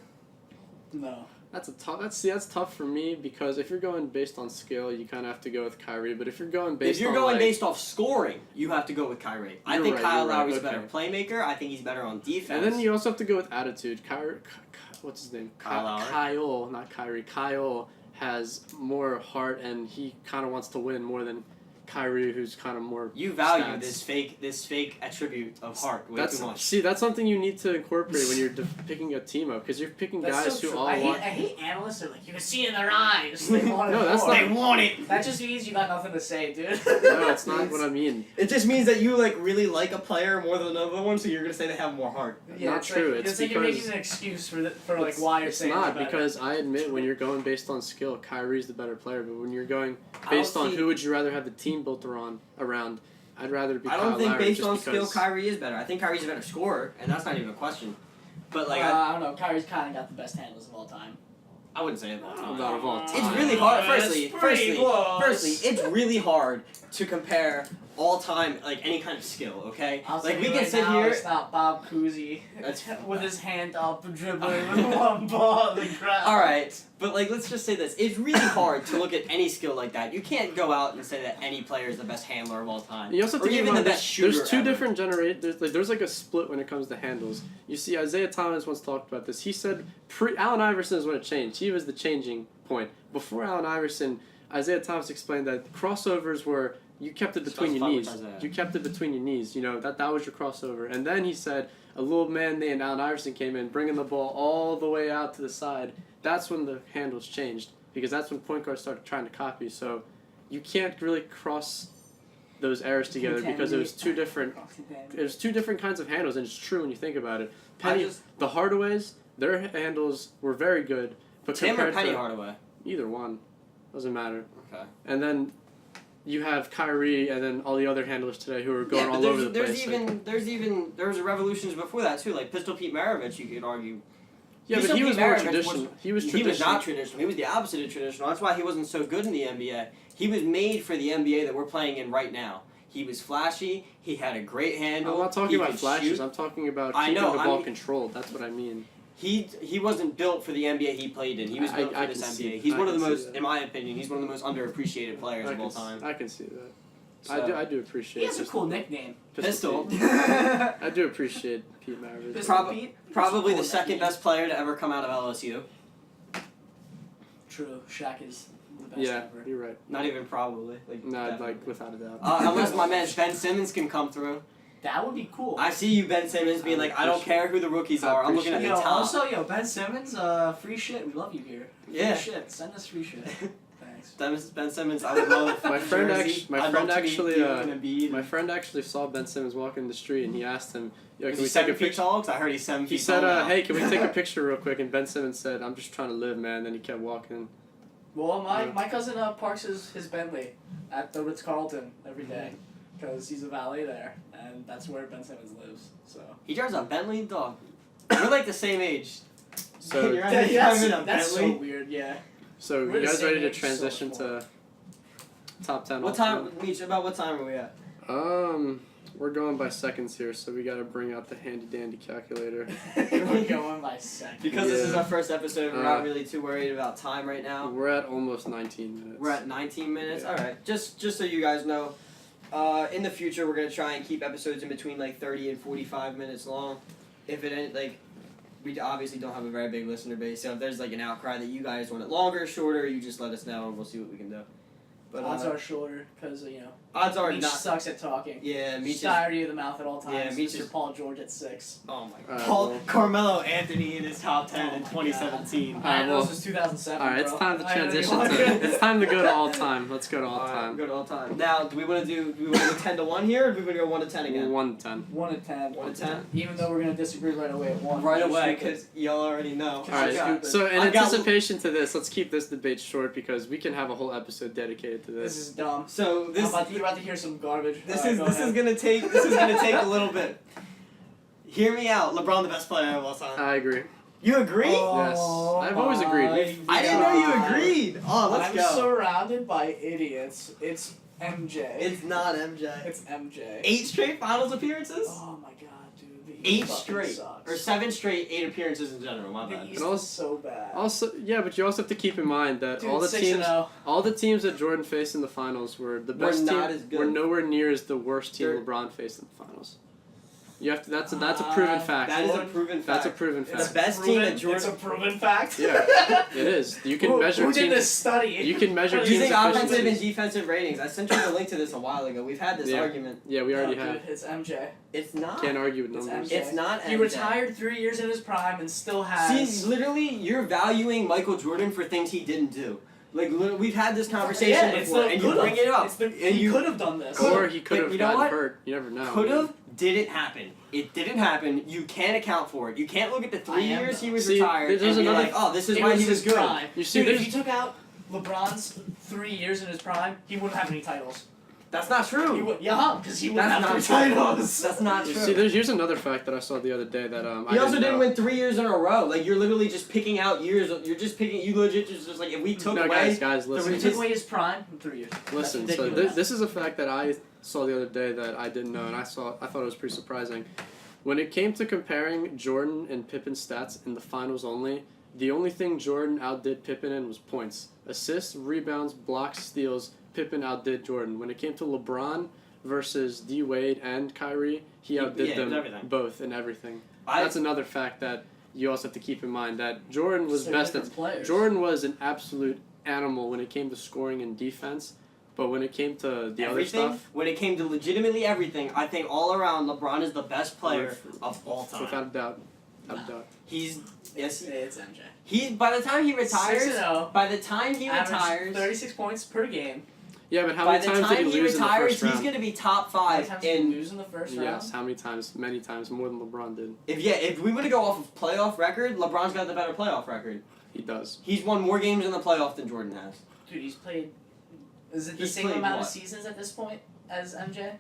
No. That's tough for me because if you're going based on skill, you kind of have to go with Kyrie. But if you're going based If you're on going like, based off scoring, you have to go with Kyrie. I You're think right, Kyle you're right, Lowry's a okay. better playmaker. I think he's better on defense. and then you also have to go with attitude. What's his name? Kyle Lowry? Kyle, not Kyrie. Kyle has more heart, and he kind of wants to win more than Kyrie, who's kind of more. You value stats. this fake attribute of heart way That's too much. that's something you need to incorporate when you're picking a team up because you're picking That's guys so who true. all I want. hate analysts that are like, you can see it in their eyes. They want it No, that's more. not- They want it. That just means you got nothing to say, dude. No, it's not what I mean. It just means that you really like a player more than another one, so you're gonna say they have more heart. Yeah, Not it's true, Like, it's it's like you're making because- an excuse for why you're It's saying not they're better. because I admit when you're going based on skill, Kyrie's the better player. But when you're going I based don't on see- who would you rather have the team built around, I'd rather be I Kyle don't think Lowry based just on skill, because- Kyrie is better. I think Kyrie's a better scorer, and that's not even a question. But like, I don't know. Kyrie's kind of got the best handles of all time. I wouldn't say it all the time. Not of all time. It's really hard. It's pretty close. Firstly, it's really hard to compare all time like any kind of skill. Okay, I'll like say we right can sit now, here. It's not Bob Cousy That's with his hand up dribbling with one ball on the ground. All right, but like let's just say this: it's really hard to look at any skill like that. You can't go out and say that any player is the best handler of all time, You also have or to keep even in the mind best shooter. there's two ever. different generations. There's like a split when it comes to handles. You see, Isaiah Thomas once talked about this. He said Allen Iverson is when it changed. He was the changing point. Before Allen Iverson, Isaiah Thomas explained that crossovers were you kept it between your knees. You kept it between your knees. You know that was your crossover. And then he said a little man named Allen Iverson came in, bringing the ball all the way out to the side. That's when the handles changed because that's when point guards started trying to copy. So you can't really cross those errors together because it was two different. There's two different kinds of handles, and it's true when you think about it. The Hardaways, their handles were very good, but Tim or compared Penny to Hardaway. either one, doesn't matter. Okay. And then you have Kyrie, and then all the other handlers today who are going but all over the place. There was revolutions before that too, like Pistol Pete Maravich. You could argue. Yeah, Pistol but he was Pete more Maravich traditional. He was He was not traditional. He was the opposite of traditional. That's why he wasn't so good in the NBA. He was made for the NBA that we're playing in right now. He was flashy. He had a great handle. I'm not talking he about could flashes. shoot. I'm talking about I keeping know, the I ball mean- controlled. That's what I mean. He wasn't built for the NBA he played in. He was built I for this can NBA. see- He's I one of the can see most, that. in my opinion, he's one of the most underappreciated players of all time. I can see that. So, I do appreciate. He has a cool nickname. Pistol. Pete. I do appreciate Pete Maravich. Pistol Pete? Probably the Cool second nickname. best player to ever come out of LSU. True. Shaq is the best Yeah, ever. you're right. Not even probably. Like, No, definitely. like without a doubt. Unless my man Ben Simmons can come through. That would be cool. I see you, Ben Simmons, being like, I don't care who the rookies are. I'm looking at the Yo, top. also, Ben Simmons, free shit. We love you here. Free Yeah. shit. Send us free shit. Thanks. Ben Simmons, I would love. My friend Jersey. my I'd friend love to meet actually, you and Embiid. My friend actually saw Ben Simmons walking the street, and he asked him, "Yo, Was can he we take a 7 feet picture?" tall? 'Cause I heard he's 7 feet He said, tall now. "Hey, can we take a picture real quick?" And Ben Simmons said, "I'm just trying to live, man." Then he kept walking. Well, my cousin parks his Bentley at the Ritz-Carlton every day because he's a valet there, and that's where Ben Simmons lives. So He drives a Bentley, dog. We're like the same age. So, You're that's, driving a that's so Bentley. weird. Yeah. so We're you the guys same ready to age, so transition much to top 10? What all time, Meech, about what time are we at? We're going by seconds here, so we got to bring out the handy dandy calculator. We're going by seconds. Because this is Yeah. our first episode, we're not really too worried about time right now. We're at almost 19 minutes. We're at 19 minutes. Yeah. All right. Just so you guys know, in the future we're gonna try and keep episodes in between like 30 and 45 minutes long. If it ain't like, we obviously don't have a very big listener base, so if there's like an outcry that you guys want it longer, shorter, you just let us know and we'll see what we can do. But Odds are shorter because odds are Meech not. sucks at talking. Yeah, Meech is. Diary of the mouth at all Yeah, times. Meech Mr. is- Paul George at 6. Oh my. Alright, Paul well- Carmelo Anthony in his top 10 Oh in my 2017. Alright, And well- this was 2007. All right, it's bro. time to I don't transition even to. wanna- It's time to go to all time. Let's go to all Alright, time. Good all time. Now, do we want to go 10 to 1 here, or do we want to go 1 to 10 again? 1 to 10. 1 to 10. 1 to 10. Even though we're gonna disagree right away at 1. Right away, Stupid. because y'all already know. All right. Stupid. So in I got- anticipation to this, let's keep this debate short because we can have a whole episode dedicated to This this. is dumb. So You're this about to hear some garbage. this Alright, is go this ahead. is gonna take a little bit. Hear me out. LeBron the best player of all time. I agree. You agree? Yes. I've always agreed. my I didn't know you God. agreed. Oh, let's I'm go. surrounded by idiots. It's MJ. It's not MJ. It's MJ. 8 straight finals appearances. Oh my god, dude. The 8 East fucking straight, sucks. or 7 straight 8 appearances in general. My The bad. East And also- is so bad. Also, yeah, but you also have to keep in mind that Dude, all the 6-0. teams that Jordan faced in the finals were the Were best not team. as good. Were nowhere near as the worst team They're- LeBron faced in the finals. You have to. That's a proven fact. That is a proven fact. That's a proven It's fact. The best team that It's Jordan. a proven fact. Yeah, It is. You can measure who did teams. this study? You can measure teams' Using offensive and efficiency. defensive ratings. I sent you the link to this a while ago. We've had this Yeah. argument. Yeah, we already No, have. dude, it's MJ. It's not. Can't argue with It's numbers. MJ. It's not He MJ. retired 3 years in his prime and still has. See, literally, you're valuing Michael Jordan for things he didn't do. Like, we've had this conversation yeah, it's before, the and you could've. bring it up. It's the, and he you could have done this. Could've. Or he could But have you know gotten what? hurt. You never know. could have, didn't happen. It didn't happen. You can't account for it. You can't look at the 3 I am, years he though. was See, retired there's and be another- like, oh, this is It why he his was good. prime. You see, Dude, if there's- you took out LeBron's 3 years in his prime, he wouldn't have any titles. That's not true. Because he wouldn't That's have not 3 true. titles. That's not true. See, here's another fact that I saw the other day that He I also didn't know. win 3 years in a row. Like, you're literally just picking out years. You're just picking. You legit just like, if we took No, away. guys, If listen. we took away his prime in 3 years. Listen, That's so ridiculous. this is a fact that I saw the other day that I didn't know, and I thought it was pretty surprising. When it came to comparing Jordan and Pippen's stats in the finals only, the only thing Jordan outdid Pippen in was points. Assists, rebounds, blocks, steals, Pippen outdid Jordan. When it came to LeBron versus D. Wade and Kyrie, he outdid them everything. both in everything. That's another fact that you also have to keep in mind, that Jordan was So best at... different players. Jordan was an absolute animal when it came to scoring and defense, but when it came to the other stuff... When it came to legitimately everything, I think all around LeBron is the best player of all time. Without a doubt. Without a doubt. He's It's MJ. by the time he retires, 6-0. by the time he Average retires, 36 points per game. Yeah, but how by many the times time did he he lose in the retires, first he's round? gonna be top How many 5 times did he in. lose in the first round? Yes, how many times? Many times, more than LeBron did. If we were to go off of playoff record, LeBron's got the better playoff record. He does. He's won more games in the playoff than Jordan has. Dude, he's played. Is it the He's same played amount what? of seasons at this point as MJ?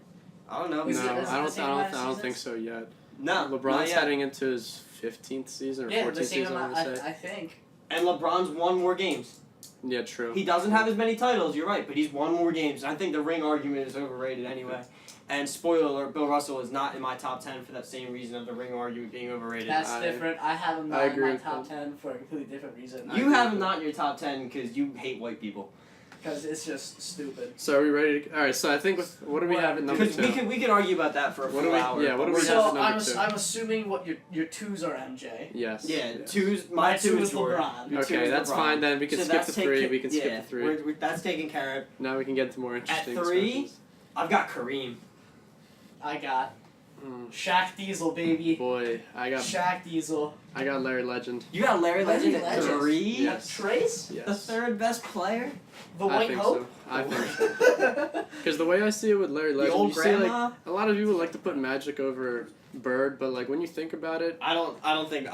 I don't know. Is it- No, is it the same amount of I don't think seasons? so yet. No, not LeBron's yet. heading into his 15th season or Yeah, 14th the same season, I amount. want to say. I think. And LeBron's won more games. Yeah, true. He doesn't have as many titles, you're right, but he's won more games. I think the ring argument is overrated anyway. And spoiler alert, Bill Russell is not in my top 10 for that same reason of the ring argument being overrated. That's different. I have him not in agree my with top that. 10 for a completely different reason. You have him not in your top 10 because you hate white people. Because it's just stupid. So are we ready to... Alright, so I think what do we have at number Because 2? we can argue about that for a What full do we- hour. yeah, what do we have So at number 2? I'm assuming what your twos are MJ. Yes. Yeah, yes. my two is LeBron. Jordan. Your two Okay, is that's LeBron. fine then. We can So skip that's the 3. taken- We can skip yeah, the 3. that's taken care of. Now we can get to more interesting 3? discussions. I've got Kareem. I got Mm, Shaq Diesel, baby. boy, I got Diesel. Larry Legend. You got Larry Legend at Legend. 3? Yes. Trace? The Yes. third best player? The I White think Hope? so. I think so. Because the way I see it with Larry The Legend, old you see, like, grandma? a lot of people like to put Magic over Bird, but like when you think about it, I don't think.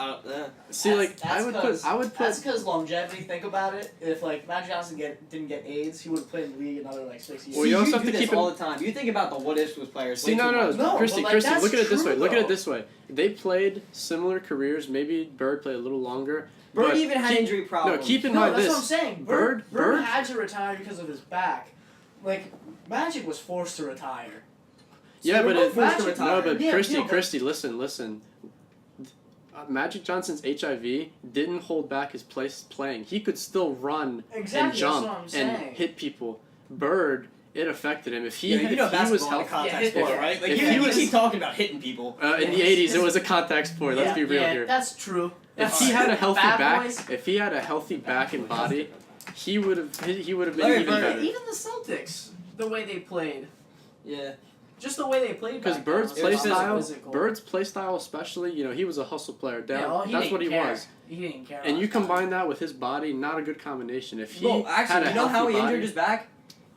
see, like I would put. That's because longevity. Think about it. If like Magic Johnson didn't get AIDS, he would have played in the league another like 6 years. Well, you also have do to this keep in- all the time. You think about the what ifs with players. See, way no, too no, much. No, Christy, but, like, Christy, that's look at it this true, way. Look at it though. this way. They played similar careers. Maybe Bird played a little longer. Bird but even had injury problems. No, keep in No, mind that's this. what I'm saying. Bird- Bird had to retire because of his back. Like Magic was forced to retire. Yeah, but both forced to Magic- retire. no, but Yeah, Christy, yeah, but- Christy, listen. Magic Johnson's HIV didn't hold back his playing. He could still run Exactly. and jump That's what I'm and saying. hit people. Bird, it affected him. If he, Yeah, you know if he was basketball in a healthy, contact Yeah, sport, yeah. right? Like If you, he you was- keep talking about hitting people. in the '80s, it was a contact sport. Let's be real here. That's true. If he had a healthy Bad back, boys. if he had a healthy back and body, he would have been Larry even Bird- better. Even the Celtics, the way they played, Yeah. just the way they played. Because back then Bird's was play so style, physical. Bird's play style especially, he was a hustle player. Yeah, well, he That's didn't what he care. was. He didn't care. And all you the time. combine that with his body, not a good combination. If he Well, had actually, a you know how healthy he body, injured his back?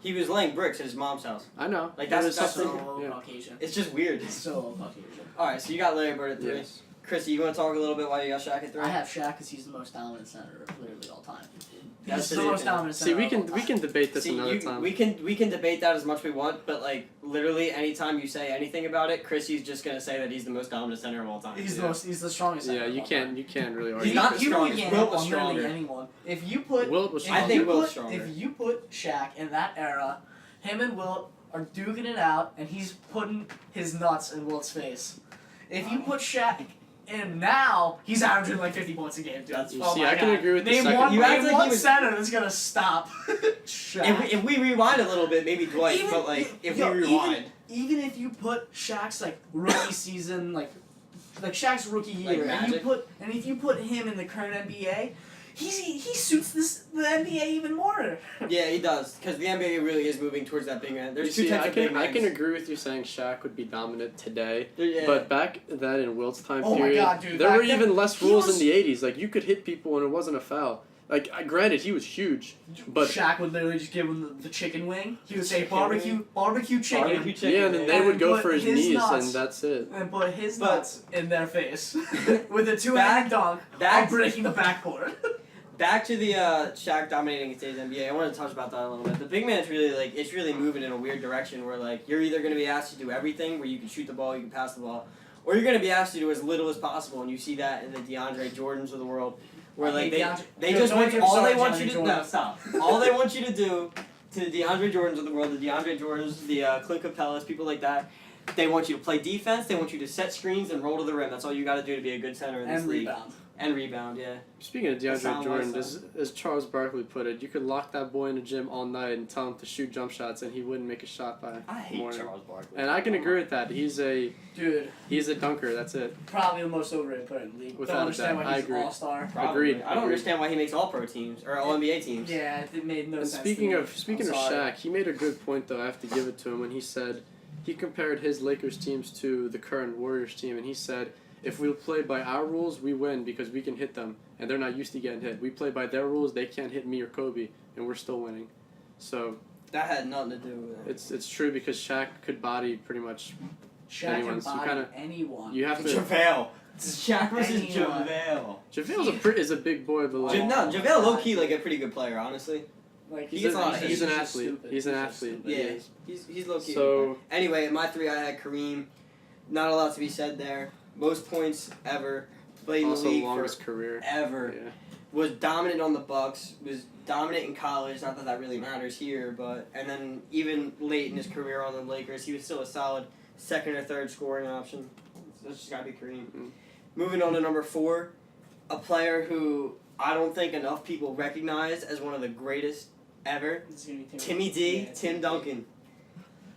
He was laying bricks at his mom's house. I know. Like, It that's- was that's something- So yeah. Caucasian. It's just weird. So Caucasian. All right, so you got Larry Bird at 3. Yes. Chrissy, you want to talk a little bit why you got Shaq at 3? I have Shaq because he's the most dominant center of literally all time. That's He's the the most opinion. dominant See, center we of all can we time. can debate this See, another time. we can debate that as much as we want, but like literally anytime you say anything about it, Chrissy's just gonna say that he's the most dominant center of all time. He's Yeah. the most. He's the strongest. Yeah, center of you all can't time. you can't really argue. He's not with the this. You really strongest. can't Wilt have was on literally stronger. anyone. If you put, Wilt was if stronger. I think you Wilt's put- stronger. If you put Shaq in that era, him and Wilt are duking it out, and he's putting his nuts in Wilt's face. If you put Shaq in now, he's averaging like 50 points a game, dude. That's- You Oh see, my I can God. agree with the name second one, part. You act name like one he was- center that's gonna stop Shaq. If we rewind a little bit, maybe Dwight, Even- but like if yo, we rewind, even if you put Shaq's like rookie season, like Shaq's rookie Like year, and Magic? if you put him in the current NBA, he suits the NBA even more. yeah, he does, because the NBA really is moving towards that big man. There's You two see, types I of big can I men. can agree with you saying Shaq would be dominant today, Yeah. but back then in Wilt's time Oh my period, God, dude, there back were then, even less he rules was- in the '80s. Like you could hit people and it wasn't a foul. Like granted, he was huge, but Shaq would literally just give him the chicken wing. He would say Chicken barbecue chicken, Barbecue chicken, yeah, and then yeah. they And would go put for his his knees, nuts. and that's it. and put his But- nuts in their face with a two-handed dunk, back- while breaking the backboard. back to the Shaq dominating today's NBA. I want to touch about that a little bit. The big man's really it's really moving in a weird direction where you're either going to be asked to do everything, where you can shoot the ball, you can pass the ball, or you're going to be asked to do as little as possible. And you see that in the DeAndre Jordans of the world, where they just want all they want you to stop. All they want you to do to the DeAndre Jordans of the world, the DeAndre Jordans, the Clint Capellas, people like that. They want you to play defense. They want you to set screens and roll to the rim. That's all you got to do to be a good center in this league. And rebound, yeah. Speaking of DeAndre Jordan, as Charles Barkley put it, you could lock that boy in the gym all night and tell him to shoot jump shots, and he wouldn't make a shot by I hate morning. Charles Barkley. And I can agree with that. He's a dunker. That's it. Probably the most overrated player in the league. Without don't understand a doubt. why he's I agree. an all-star. Agreed. I don't understand why he makes all-pro teams or all-NBA teams. Yeah, it made no and sense. speaking of Shaq, he made a good point though. I have to give it to him when he said he compared his Lakers teams to the current Warriors team, and he said, if we play by our rules, we win because we can hit them, and they're not used to getting hit. We play by their rules, they can't hit me or Kobe, and we're still winning. So that had nothing to do with it. It's true because Shaq could body pretty much anyone. Shaq can body anyone. You have to. JaVale. Shaq versus JaVale. JaVale's is a big boy, but JaVale low key a pretty good player, honestly. He's an athlete. He's an athlete. Yeah, he's low key. So anyway, in my 3 I had Kareem. Not a lot to be said there. Most points ever. Played in the league longest career ever. Yeah. Was dominant on the Bucks. Was dominant in college. Not that really matters here, but and then even late in his career on the Lakers, he was still a solid second or third scoring option. That's just gotta be Kareem. Mm-hmm. Moving on to number 4, a player who I don't think enough people recognize as one of the greatest ever. Timmy D. Tim Duncan.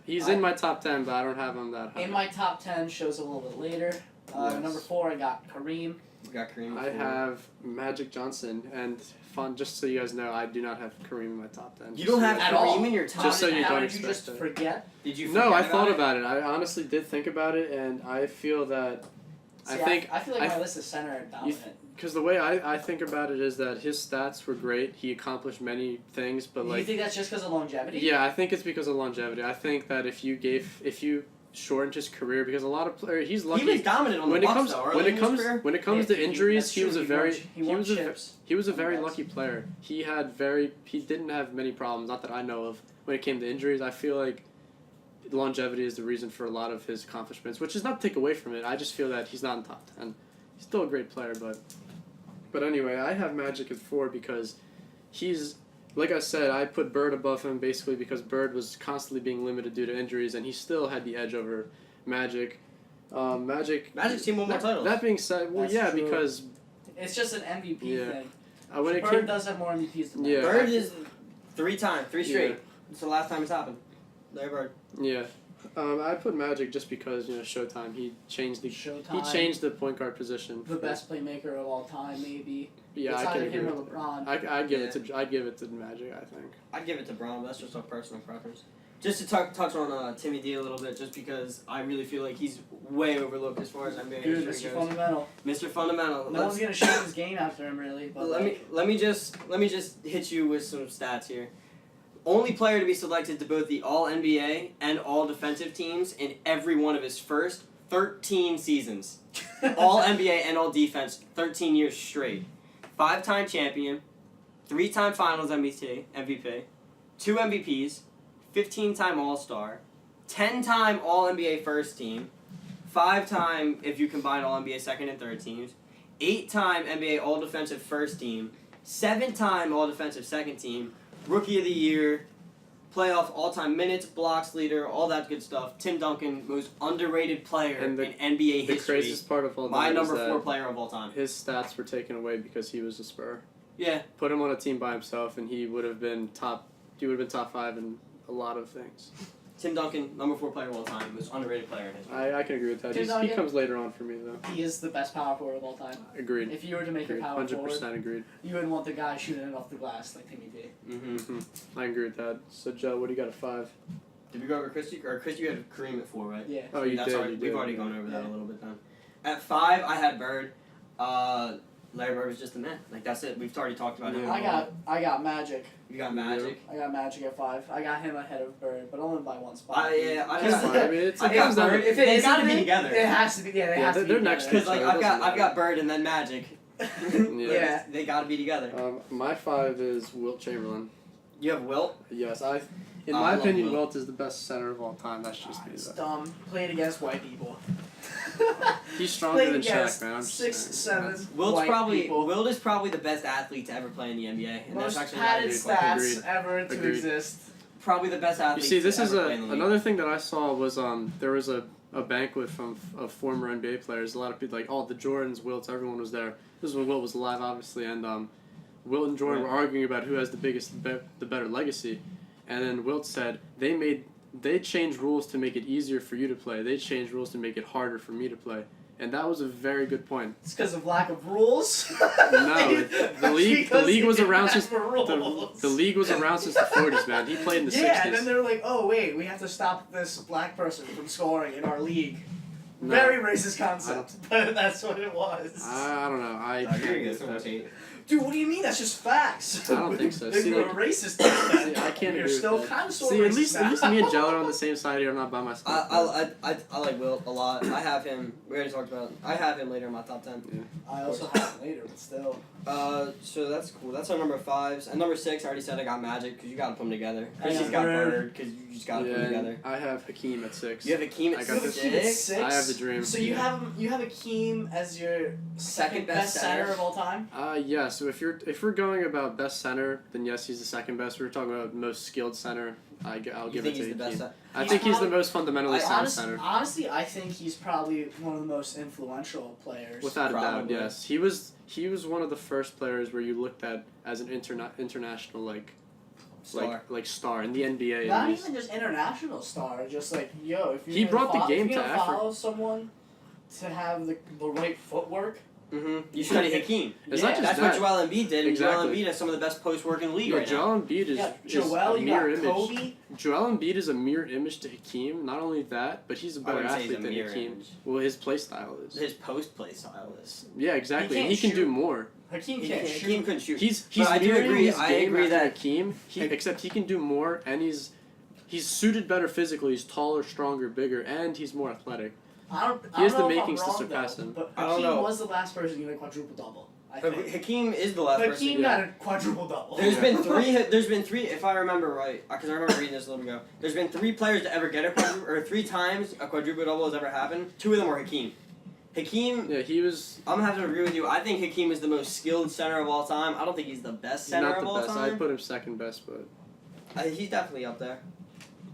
He's in my top 10, but I don't have him that high. In my top 10 shows a little bit later. Number 4, I got Kareem. You got Kareem. I have Magic Johnson, and just so you guys know, I do not have Kareem in my top 10. You don't have Kareem in your top 10? Just so you don't expect it. Did you just forget? Did you No, I thought about it. I honestly did think about it, and I feel that... I feel like my list is center and dominant. Because the way I think about it is that his stats were great. He accomplished many things, but you think that's just because of longevity? Yeah, I think it's because of longevity. I think that if you shortened his career, because a lot of players, he's lucky. He was dominant on the Bucks, though. When it comes to injuries, he was a very very lucky player. He didn't have many problems, not that I know of. When it came to injuries, I feel like longevity is the reason for a lot of his accomplishments, which is not to take away from it. I just feel that he's not in top 10. He's still a great player, but anyway, I have Magic at 4 because he's, like I said, I put Bird above him basically because Bird was constantly being limited due to injuries, and he still had the edge over Magic. Magic's team won more titles. That being said, well, That's true. because it's just an MVP thing. Bird does have more MVPs than Yeah. Bird is 3 straight. Yeah. It's the last time it's happened. Larry Bird. Yeah. I put Magic just because Showtime. He changed the point guard position. The best playmaker of all time, maybe. Yeah, it's I can either agree him or with that. LeBron. I'd give it to Magic. I think. I'd give it to Brown, but that's just a personal preference. Just to touch on Timmy D a little bit, just because I really feel like he's way overlooked as far as NBA Dude, history Mr. goes. Fundamental. Mr. Fundamental. No one's gonna show his game after him, really. But let me just hit you with some stats here. Only player to be selected to both the All-NBA and All-Defensive teams in every one of his first 13 seasons. All-NBA and All-Defense, 13 years straight. 5-time champion, 3-time Finals MVP, 2 MVPs, 15-time All-Star, 10-time All-NBA first team, 5-time if you combine All-NBA second and third teams, 8-time NBA All-Defensive first team, 7-time All-Defensive second team, Rookie of the Year, playoff all-time minutes, blocks leader, all that good stuff. Tim Duncan, most underrated player in NBA history. The craziest part of all that my number is 4 player of all time. His stats were taken away because he was a Spur. Yeah. Put him on a team by himself, and he would have been top 5 in a lot of things. Tim Duncan, number 4 player of all time, most underrated player in history. I can agree with that. He comes later on for me, though. He is the best power forward of all time. Agreed. If you were to make a power 100% forward, agreed. you wouldn't want the guy shooting it off the glass like Timmy D. Mm-hmm. I agree with that. So, Joe, what do you got at 5? Did we go over Christy? Or Christy, you had Kareem at 4, right? Yeah. Oh, you That's did. We've already gone over that a little bit then. At 5, I had Bird. Larry Bird was just a man. Like, that's it. We've already talked about him. I got Magic. You got Magic? I got Magic at 5. I got him ahead of Bird, but only by 1 spot. I got Bird. If they gotta be together. It has to be. Yeah, they have to be. They're next to Because I've got Bird and then Magic. Yeah. They got to be together. My 5 is Wilt Chamberlain. You have Wilt. Yes, in I my love opinion, Wilt. Wilt is the best center of all time. That's just me. It's Though. dumb. Played against white people. He's stronger Played than against Shaq, man. I'm just 6, saying. 7 Wilt white is probably the best athlete to ever play in the NBA, and Most that's actually padded not a good question. stats Agreed. ever to Agreed. exist. Probably the best You athlete. see, this to is ever play in the league. another thing that I saw was there was a banquet of former NBA players. A lot of people like the Jordans, Wilts, everyone was there. This was when Wilt was alive, obviously, and Wilt and Jordan were arguing about who has the better legacy, and then Wilt said they changed rules to make it easier for you to play. They changed rules to make it harder for me to play. And that was a very good point. It's because of lack of rules. No, the league was around since rules. the league was around since the 40s, man. He played in the 60s. Yeah, and then they were like, "Oh wait, we have to stop this black person from scoring in our league." No. Very racist concept, but that's what it was. I don't know. I You're can't gonna get get so much that. hate. Dude, what do you mean? That's just facts. I don't think so. If See, you're like- a racist, See, I can't You're agree with still that. kind of sort See, of at racist least now. me and Jello are on the same side here. I'm not by myself. I like Wilt a lot. I have him. We already talked about it. I have him later in my top 10. I also have it later, but still. So that's cool. That's our number 5s. And number 6, I already said I got Magic because you got to put them together. Chris just got Bird because you just got to put them together. I have Hakeem at 6. You have Hakeem I at got You have this. Hakeem at 6. 6. I have the dream. So you have Hakeem as your second best center of all time. Yeah. So if we're going about best center, then yes, he's the second best. We were talking about most skilled center. I'll You give think it to he's the Hakeem. best? I think he's the most fundamentally sound center. Honestly, I think he's probably one of the most influential players. Without a doubt, Probably. yes. He was one of the first players where you looked at as an international Star. like star in the NBA. Not at least. even just international star, just like if you're He gonna brought the game if you're to gonna Africa. follow someone to have the right footwork. You study Hakeem. It's Yeah, not just That's that. what Joel Embiid did. And Joel Exactly. Embiid has some of the best post work in the league Yeah, right now. Joel Embiid is, Yeah, is Joel, a you mirror got image. Kobe. Joel Embiid is a mirror image to Hakeem. Not only that, but he's a better wouldn't say he's athlete a than mirror Hakeem. image. Well, his play style is. His post play style is. Yeah, exactly. can't He can do shoot. more. Hakeem He can't Hakeem shoot. couldn't shoot. He's But I do mirroring agree- his I game agree after that- Hakeem. Except he can do more, and he's suited better physically. He's taller, stronger, bigger, and he's more athletic. I don't He has know the if I'm makings to wrong, surpass though, him. But I don't Hakeem know. was the last person to get a quadruple double. I think. Hakeem is the last person. Hakeem yeah. got a quadruple double. There's been three, if I remember right, because I remember reading this a little ago. There's been 3 players to ever get a quadruple, or 3 times a quadruple double has ever happened. 2 of them were Hakeem. Hakeem, Yeah, he was I'm gonna have to agree with you. I think Hakeem is the most skilled center of all time. I don't think he's the best center not of the all best. time. I'd put him second best, but He's definitely up there.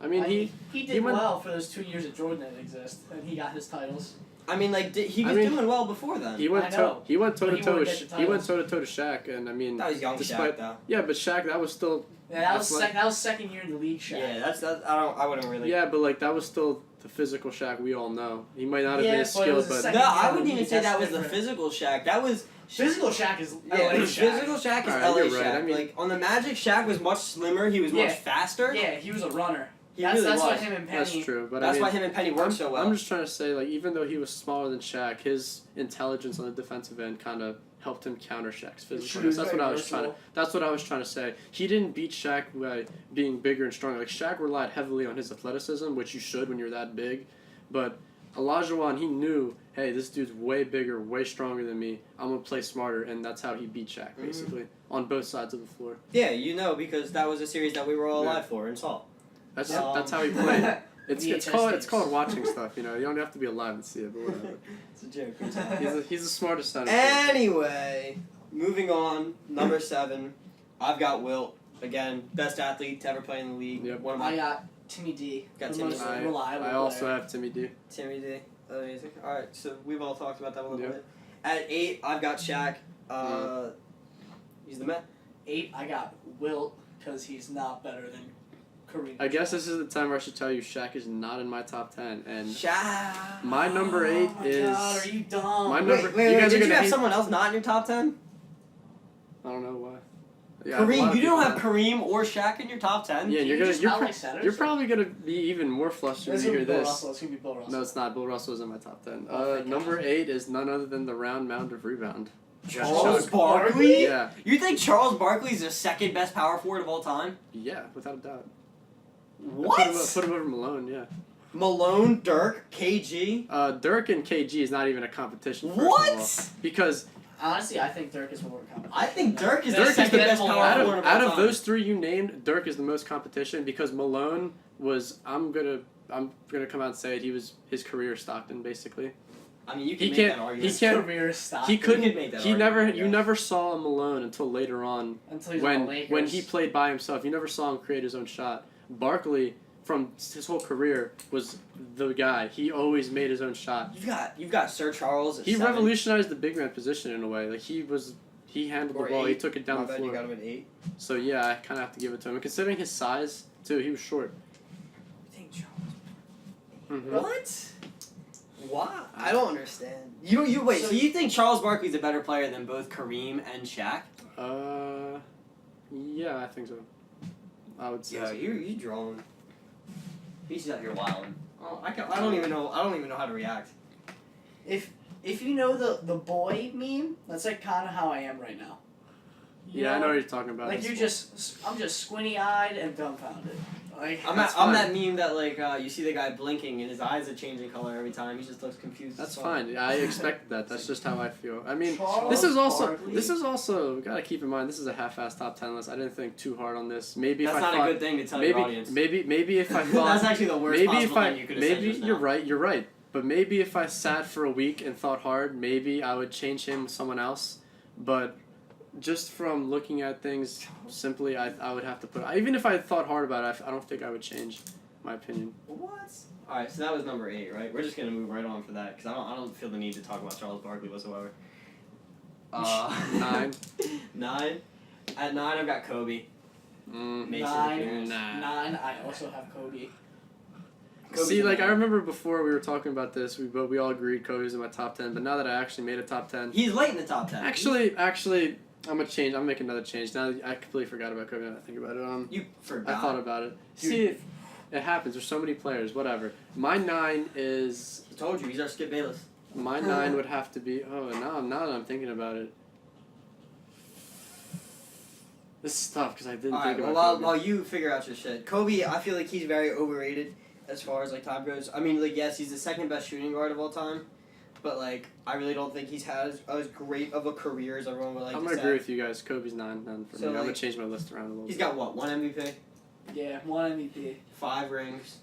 I mean he he did went- well for those 2 years that Jordan didn't exist, and he got his titles. I mean, like he was I mean, doing well before then. he went I know, he went toe but to he toe wouldn't with get the he went titles. toe to Shaq, and I mean That was young despite Shaq though. yeah, but Shaq that was still Yeah, that was Athletic. that was second year in the league. Shaq. Yeah, that's I wouldn't really. yeah, but like that was still the physical Shaq we all know. He might not have Yeah, been as but it was skilled, a but second- No, I year wouldn't in the even league, say that that's was the different. physical Shaq. That was Physical Shaq is yeah, LA the Shaq. physical Shaq is Alright, LA you're right. Shaq. I mean- Like on the Magic, Shaq was much slimmer. He was much Yeah. faster. Yeah, he was a runner. He that's really that's why was. him and Penny. that's true. But That's I mean, why him and Penny worked so well. I'm just trying to say, like, even though he was smaller than Shaq, his intelligence on the defensive end kind of helped him counter Shaq's True, physicalness. That's very what I was trying to. versatile. That's what I was trying to say. He didn't beat Shaq by being bigger and stronger. Like Shaq relied heavily on his athleticism, which you should when you're that big. But Olajuwon, he knew, hey, this dude's way bigger, way stronger than me. I'm gonna play smarter, and that's how he beat Shaq basically on both sides of the floor. Yeah, you know, because that was a series that we were all Yeah. alive for and saw. That's Um, that's how he played. It's VHS called tapes. watching stuff. You know, you don't have to be alive to see it, but whatever. It's a joke. He's the smartest center. Anyway, moving on. Number 7, I've got Wilt. Again, best athlete to ever play in the league. Yep. One of I my got Timmy D. Got the Timmy most D. reliable I also player. have Timmy D. Timmy D. Amazing. All right, so we've all talked about that a little Yep. bit. At 8, I've got Shaq. He's the man. 8, I got Wilt because he's not better than Kareem. I guess this is the time where I should tell you Shaq is not in my top 10, and Shaq. my number 8 oh my is. God, are you dumb? My Wait, number- wait, you wait. guys are Did you gonna have hate- someone else not in your top 10? I don't know why. Yeah, a lot Kareem. of You don't people have Kareem or Shaq in your top 10? Yeah, Do you're you gonna just you're, not pro- like centers? you're probably gonna be even more flustered It's when you gonna be hear Bill this. Russell. It's gonna be Bill Russell. No, it's not. Bill Russell is in my top 10. Oh, thank Number God. 8 is none other than the round mound of rebound. Charles Shaq. Barkley? Yeah, You think Charles Barkley is the second best power forward of all time? yeah, without a doubt. What? Put him over Malone. Yeah. Malone, Dirk, KG. Dirk and KG is not even a competition. First Of all, What? because Honestly, I think Dirk is more competition. I think Dirk is Dirk the is second the best best power Out forward of, of all out of time. those three you named, Dirk is the most competition because Malone was. I'm gonna come out and say it. His career Stockton basically. I mean, you can He make can't- that argument. His career stopped He couldn't. could make that He argument, never. I You guess. never saw Malone until later on until he's on the Lakers. when he played by himself. You never saw him create his own shot. Barkley, from his whole career, was the guy. He always made his own shot. You've got Sir Charles. At He 7. revolutionized the big man position in a way. Like he handled Or the ball. He 8. took it down My the bad, floor. you got him at 8. So yeah, I kind of have to give it to him. And considering his size too, he was short. I think Charles. Mhm. What? Why? I don't understand. You wait. So you think Charles Barkley's a better player than both Kareem and Shaq? Yeah, I think so. I would say. Yeah, so. you drawing. He's out here wilding. Oh, I don't even know how to react. If you know the boy meme, that's like kind of how I am right now. You Yeah, I know what you're talking about. Like It's- I'm just squinty eyed and dumbfounded. Like I'm that meme that like you see the guy blinking and his eyes are changing color every time. He just looks confused. That's as fuck. fine. I expected that. That's just how I feel. I mean, Charles this is Barkley. also we gotta keep in mind this is a half-assed top 10 list. I didn't think too hard on this. Maybe That's if I not thought, a good thing to tell maybe your audience. maybe if I thought That's actually the worst maybe possible if I thing you could have said maybe just you're now. right. But maybe if I sat for a week and thought hard, maybe I would change him with someone else. But just from looking at things simply, I would have to put. Even if I thought hard about it, I don't think I would change my opinion. What? All right, so that was number 8, right? We're just gonna move right on for that because I don't feel the need to talk about Charles Barkley whatsoever. 9. 9. At 9, I've got Kobe. Mason Nine. Nah. 9. I also have Kobe. Kobe's See, a like I man. remember before we were talking about this, we all agreed Kobe's in my top 10. But now that I actually made a top 10, He's late in the top 10. actually, I'm gonna change. I'm making another change. Now I completely forgot about Kobe. Now that I think about it, You forgot. I thought about it. Dude. See, it happens. There's so many players. Whatever. My 9 is. I told you, he's our Skip Bayless. My 9 would have to be. Oh, now that I'm thinking about it. This is tough because I didn't Alright, think well, about Kobe. while you figure out your shit. Kobe, I feel like he's very overrated as far as, like, time goes. I mean, like, yes, he's the second best shooting guard of all time. But, like, I really don't think he's had as great of a career as everyone would like I'm to gonna say. agree with you guys. Kobe's 9 for So, me. I'm gonna like, change my list around a little He's bit. got, what, 1 MVP? Yeah, 1 MVP. 5 rings.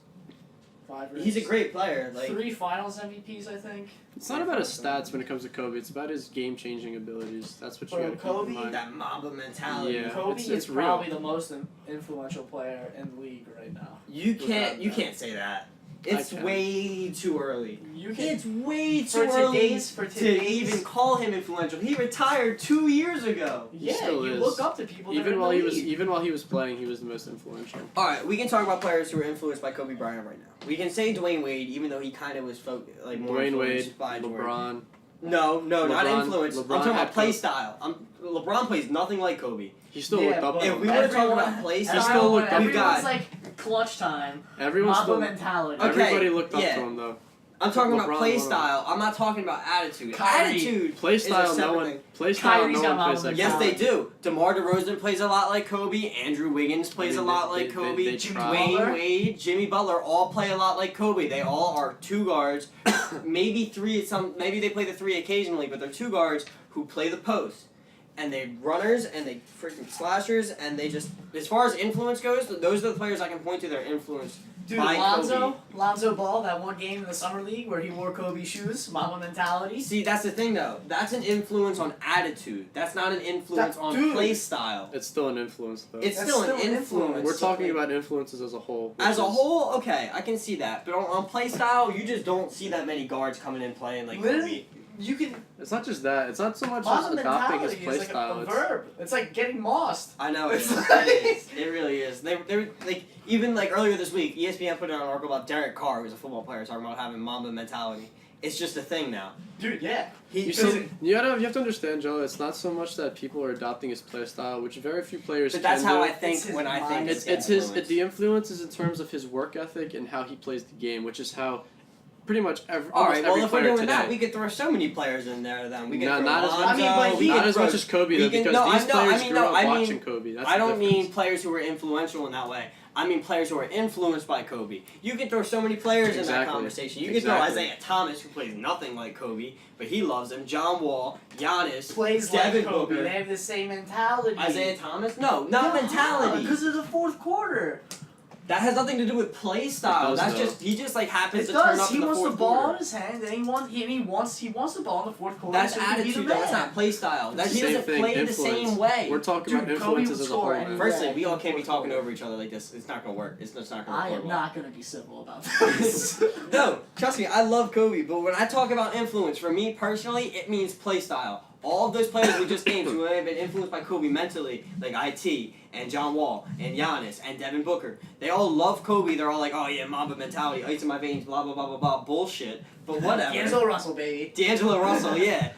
5 rings. He's a great player. Like, 3 Finals MVPs, I think. It's not about his stats when it comes to Kobe. It's about his game-changing abilities. That's what you Bro, gotta keep Kobe, in mind. that Mamba mentality. Yeah. Kobe it's is real. probably the most influential player in the league right now. You Without doubt. can't say that. It's can. way too early. You can It's way for too early today's to even call him influential. He retired 2 years ago. He yeah, still you is. look up to people that are Even in while the he was league. even while he was playing, he was the most influential. All right, we can talk about players who were influenced by Kobe Bryant right now. We can say Dwayne Wade, even though he kind of was more Dwayne influenced Wade, by Jordan. LeBron. No, not LeBron- influence. I'm LeBron talking had about play Kobe. style. LeBron plays nothing like Kobe. He still Yeah, looked up but to If him. we were to talk everyone- about play He style, still looked up to him. we've got. Everyone's like clutch time. Everyone Mamba still. mentality. Okay, Everybody looked up yeah. to him though. I'm talking LeBron about play won. style. I'm not talking about attitude. Kyrie. Attitude. Play is a style, no separate one. thing. Play style, Kyrie's no got one plays Mamba like Yes, Kobe. they do. DeMar DeRozan plays a lot like Kobe. Andrew Wiggins plays I mean, a lot they- like Kobe. they try. Dwayne Wade, Jimmy Butler all play a lot like Kobe. They all are 2 guards, maybe 3 at some. Maybe they play the 3 occasionally, but they're 2 guards who play the post. And they runners and they freaking slashers and they just, as far as influence goes, those are the players I can point to their influence. Dude, by Lonzo Ball, that one game in the summer league where he wore Kobe shoes, Mamba mentality. See, that's the thing though. That's an influence on attitude. That's not an influence on dude. play style. It's still an influence though. It's That's still still an an influence. influence. We're talking about influences as a whole. which As a is- whole, okay, I can see that. But on play style, you just don't see that many guards coming in playing like Literally, you can. It's not just that. It's not so much Mamba just adopting his mentality play is like style. a It's verb. It's like getting mossed. I know It's it like- is. It really is. They like even like earlier this week, ESPN put out an article about Derek Carr, who's a football player, talking about having Mamba mentality. It's just a thing now. Dude, yeah. You have to understand, Joe. It's not so much that people are adopting his play style, which very few players. But that's can how do. I think It's his when I think mindset. It's his. The influence is in terms of his work ethic and how he plays the game, which is how pretty much every. All right. Well, every if we're player doing today. that, we could throw so many players in there. Then we could throw not as much. Lonzo, but we Not could as throw- much as Kobe though, we can- because no, these players grew up I mean, watching Kobe. That's I the don't difference. mean players who were influential in that way. I mean players who were influenced by Kobe. You can throw so many players in that Exactly. conversation. You can throw Exactly. Isaiah Thomas, who plays nothing like Kobe, but he loves him. John Wall, Giannis, Plays Devin like Kobe. Booker. They have the same mentality. Isaiah Thomas? No, not mentality. Because of the fourth quarter. That has nothing to do with play style. does, That's though. just he just like happens It to turn does. up He in the wants fourth the ball quarter. in his hand, and he wants the ball in the fourth quarter. That's so he can be the attitude. Though. That's man. not play style. That he Same doesn't thing, play the influence. same way. We're talking Dude, about Kobe influences would as a score whole. any- Man. Firstly, we all Yeah, can't be fourth talking quarter. over each other like this. It's not gonna work. It's just not gonna I work. am well. not gonna be civil about this. No, trust me, I love Kobe, but when I talk about influence, for me personally, it means play style. All of those players we just named who have been influenced by Kobe mentally, like IT and John Wall and Giannis and Devin Booker, they all love Kobe. They're all like, oh yeah, Mamba mentality, ice in my veins, blah blah blah blah blah, bullshit. But whatever. D'Angelo Russell, baby. D'Angelo Russell, yeah.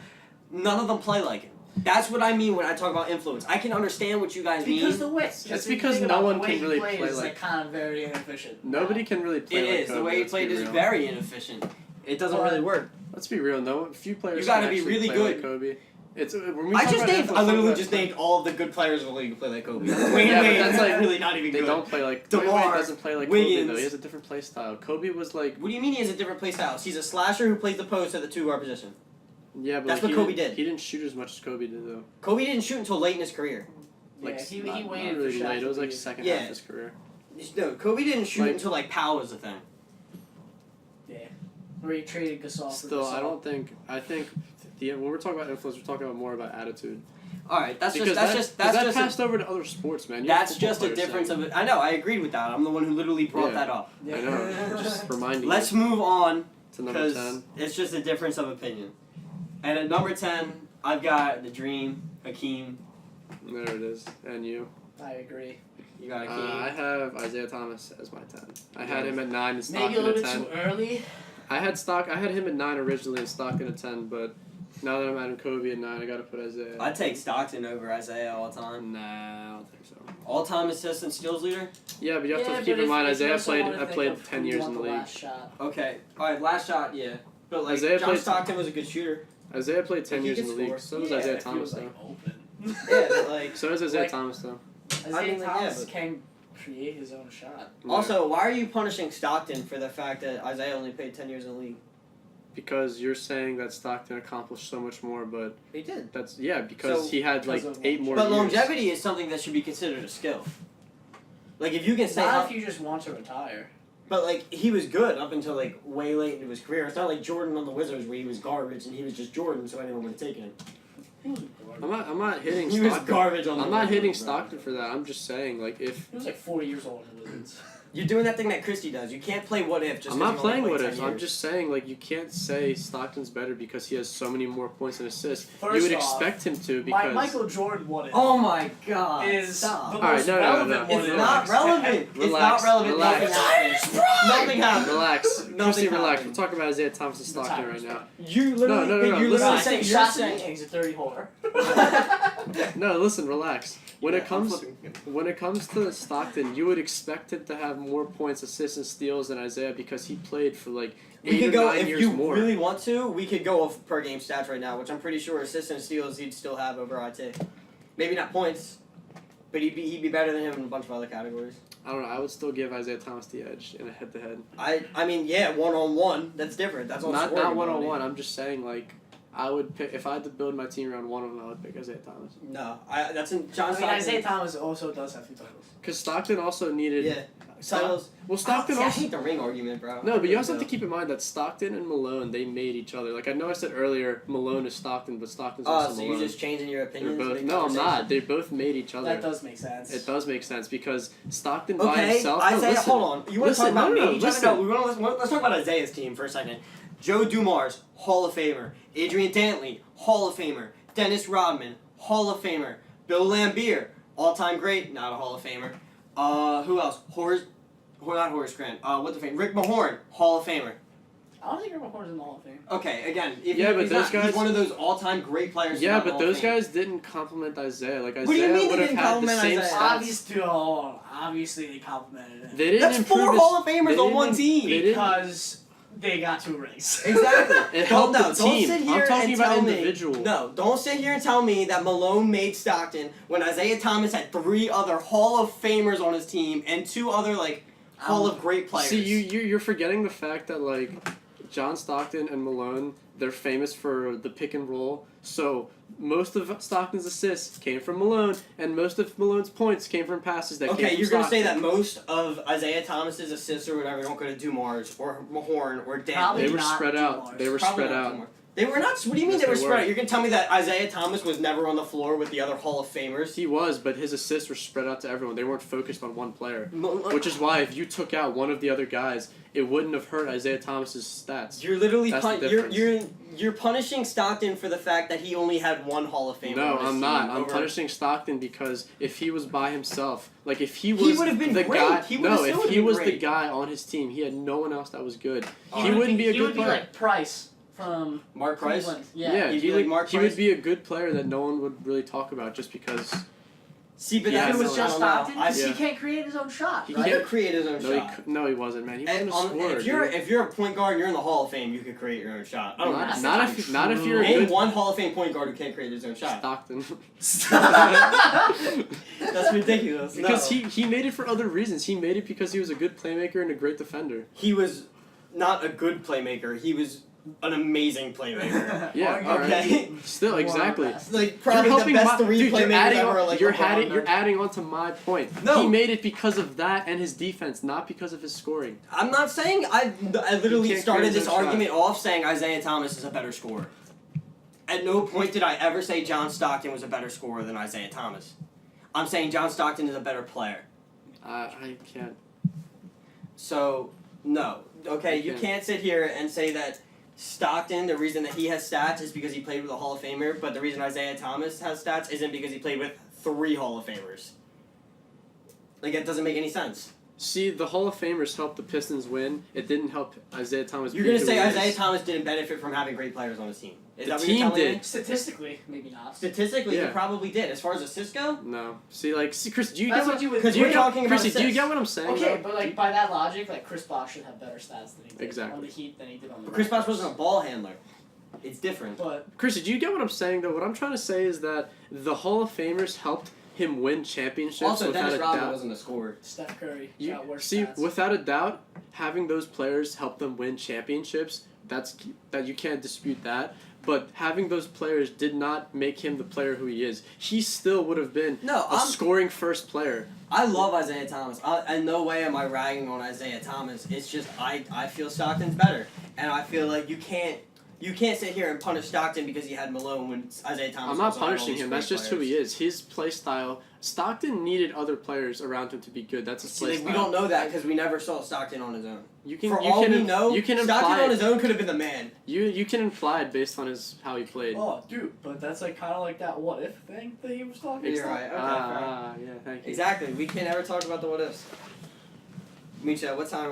None of them play like him. That's what I mean when I talk about influence. I can understand what you guys Because mean. the way It's because no one can really play is like- kind of very inefficient. Nobody can really play It like is. Kobe. The way he let's be played is real. very inefficient. It doesn't really work. Let's be real. No, few players. You gotta can be actually really play good. Like Kobe. It's when we I talk just about named. influence, I literally talk just about- named all of the good players in the league who play like Kobe. Yeah, but that's like- really not even They good. don't play like DeMar, Wade doesn't play like Kobe Wiggins. though. He has a different play style. Kobe was like, What do you mean he has a different play style? He's a slasher who plays the post at the 2 guard position. yeah, but That's like, what he Kobe didn't- did. He didn't shoot as much as Kobe did though. Kobe didn't shoot until late in his career. Like Yeah, he not waited really for Shaq late. It was to like be- second Yeah. half of his career. No, Kobe didn't shoot Like- until like Powell was a thing. Yeah. Where he traded Gasol for Still, Gasol. I don't think. I think when we're talking about influence, we're talking about more about attitude. All right, that's Because just that that's just passed over to other sports, man. You have that's football just a players difference saying- of it. I know. I agreed with that. I'm the one who literally brought Yeah. that up. Yeah. I know. Just reminding. Let's you move on to number because 10. it's just a difference of opinion. And at number 10, I've got the Dream, Hakeem. There it is, and you. I agree. You got I Hakeem. have Isaiah Thomas as my 10. I had him at 9 and Maybe a Stockton little at bit 10. too early. I had him at 9 originally and Stockton at 10, but now that I'm adding Kobe at 9, I gotta put Isaiah. I'd take Stockton over Isaiah all time. Nah, I don't think so. All-time assist and steals leader. Yeah, but you have Yeah, to keep but in mind if you Isaiah also played. wanna I think played of 10 who years won in the league. last shot. Okay. All right. Last shot. Yeah. But like Isaiah John played- Stockton was a good shooter. Isaiah played 10 Like, he years in could the league. score. So does Yeah, Isaiah if he Thomas was, though. like, open. Yeah, but like. So does Isaiah Like- Thomas though. Isaiah I mean, like, yeah, Thomas but- can create his own shot. Yeah. Also, why are you punishing Stockton for the fact that Isaiah only played 10 years in the league? Because you're saying that Stockton accomplished so much more, but He did. that's because So- he had like Because of 8 more But years. longevity is something that should be considered a skill. Like if you can say, Not if you just want to retire. but like he was good up until like way late into his career. It's not like Jordan on the Wizards where he was garbage and he was just Jordan, so anyone would have taken him. He was I'm not hitting He was Stockton. garbage on the I'm not Wizards, hitting bro. Stockton for that. I'm just saying like if like 40 years old in the Wizards. You're doing that thing that Christie does. You can't play what if. Just I'm 'cause not you playing only what played ifs. 10 I'm years. just saying like you can't say Stockton's better because he has so many more points and assists. First you would off, expect him to because Michael Jordan won it. Oh my god! Is Stop. the All right, most no, no, relevant no. one It's in not the relevant. It's Relax, not relevant. relax. Nothing happened. relax. Nothing Christy, relax. happened. We're talking about Isaiah Thomas and Stockton right Retires. now. You literally, No, you're listen. literally I saying, think you're shots saying. and he's a 30 holer. No, listen, relax. When Yeah, it I'm comes flipping. when it comes to Stockton, you would expect him to have more points, assists, and steals than Isaiah because he played for like We 8 could or go 9 if years you more. really want to. We could go off per game stats right now, which I'm pretty sure assists and steals he'd still have over IT. Maybe not points, but he'd be better than him in a bunch of other categories. I don't know. I would still give Isaiah Thomas the edge in a head-to-head. I mean yeah, 1-on-1 that's different. That's all Not scoring one on ability. one. I'm just saying like I would pick if I had to build my team around one of them. I would pick Isaiah Thomas No, that's in John I mean, Stockton. Isaiah Thomas also does have 2 titles. because Stockton also needed. Yeah, titles. Well, Stockton I also. hate the ring argument, bro. No, but you also have do. to keep in mind that Stockton and Malone, they made each other. Like I know I said earlier, Malone is Stockton, but Stockton's Oh, also so Malone. you're just changing your They're opinions? both. mid No, I'm conversation? not. They both made each other. That does make sense. It does make sense because Stockton by Okay, himself. No, Isaiah, listen. hold on. You want to talk Listen, about no, no, made each other? listen. No, let's talk about Isaiah's team for a second. Joe Dumars, Hall of Famer. Adrian Dantley, Hall of Famer. Dennis Rodman, Hall of Famer. Bill Laimbeer, all-time great, not a Hall of Famer. Who else? Not Horace Grant. What the fame? Rick Mahorn, Hall of Famer. I don't think Rick McCord's in the Hall of Fame. Okay, again, if Yeah, but he's those not, guys- he's one of those all-time great players. who's Yeah, not but Hall of those Fame. guys didn't compliment Isaiah. Like Isaiah What do you mean they would have didn't had the compliment same Isaiah? stats. Obviously they complimented him. They didn't That's improve 4 his- Hall of Famers they on one didn't- team. they didn't- Because they got 2 rings. Exactly. It helped the team. Don't sit here I'm talking and about tell individual. Me, no, don't sit here and tell me that Malone made Stockton when Isaiah Thomas had 3 other Hall of Famers on his team and 2 other like Hall of Great players. See, you're forgetting the fact that like John Stockton and Malone, they're famous for the pick and roll. So most of Stockton's assists came from Malone, and most of Malone's points came from passes that came from Okay, you're going to say Stockton. that most of Isaiah Thomas's assists or whatever don't go to Dumars or Mahorn or Dan. Probably They were not spread out. Dumars. They were Probably spread not out. Dumars. They were not. What do you mean Yes, they were they spread were. out? You're going to tell me that Isaiah Thomas was never on the floor with the other Hall of Famers? He was, but his assists were spread out to everyone. They weren't focused on one player. Which Which is why if you took out one of the other guys, it wouldn't have hurt Isaiah Thomas's stats. You're literally That's the you're punishing Stockton for the fact that he only had 1 Hall of Famer. No, on his I'm team not. I'm over- punishing Stockton because if he was by himself, like if he He was would have been the great. guy, He would have no, still if he been was the great. guy on his team, he had no one else that was good. Oh, He wouldn't be a He good would be player. like Price from Mark Price. Cleveland. Yeah, He'd he be like Mark he Price? would be a good player that no one would really talk about just because See, but Yeah, If that's it was no, just I don't know. Stockton, I Yeah. he can't create his own shot, He He right? could create his own shot. no, he wasn't, man. He And, wasn't a scorer. if you're a point guard and you're in the Hall of Fame, you could create your own shot. I don't not, know. not if you're a Name good one Hall of Fame point guard who can't create his own shot. Stockton. That's ridiculous. Because No. he made it for other reasons. He made it because he was a good playmaker and a great defender. He was not a good playmaker. He was an amazing playmaker. Yeah, Arguably alright. Okay. Still, one of the exactly. best. Like You're probably the helping best my, 3 dude, playmakers you're adding, ever. Like you're LeBron. adding on to my point. No. He made it because of that and his defense, not because of his scoring. I'm not saying I literally can't started create this his own argument off saying Isaiah Thomas is a better scorer. At no point did I ever say John Stockton was a better scorer than Isaiah Thomas. I'm saying John Stockton is a better player. I can't. So, no. Okay, you can't. can't sit here and say that Stockton, the reason that he has stats is because he played with a Hall of Famer, but the reason Isaiah Thomas has stats isn't because he played with 3 Hall of Famers. Like, that doesn't make any sense. See, the Hall of Famers helped the Pistons win. It didn't help Isaiah Thomas. You're be going to who say he is. Isaiah Thomas didn't benefit from having great players on his team. Is The that what team you're telling did. me? Statistically, maybe not. Statistically, Yeah. he probably did. As far as assists go, No. See, Chris, do you That's get what you would. because do you we're get- talking about Chrissy, do you assists. get what I'm saying? Okay, though? but like by that logic, like Chris Bosh should have better stats than he did Exactly. on the Heat than he did on the. But Chris Bosh Raptors. wasn't a ball handler. It's different. But Chrissy, do you get what I'm saying though? What I'm trying to say is that the Hall of Famers helped him win championships Also, without Dennis a Rodman doubt. wasn't a scorer. Steph Curry You got worse see, stats. without a doubt, having those players help them win championships. That you can't dispute that. But having those players did not make him the player who he is. He still would have been No, a scoring first player. I love Isaiah Thomas. In no way am I ragging on Isaiah Thomas. It's just I feel Stockton's better, and I feel like you can't sit here and punish Stockton because he had Malone when Isaiah Thomas. I'm not also had all punishing these him. great That's just who players. he is. His play style. Stockton needed other players around him to be good. That's his See, play like, style. we don't know that because we never saw Stockton on his own. You can, For you all can, we know, you can Stockton imply on his own could have been the man. you can imply it based on how he played. Oh, dude, but that's like kind of like that what if thing that he was talking You're about. right. Okay, Yeah, thank you. exactly. We can't ever talk about the what ifs. Micha, what time?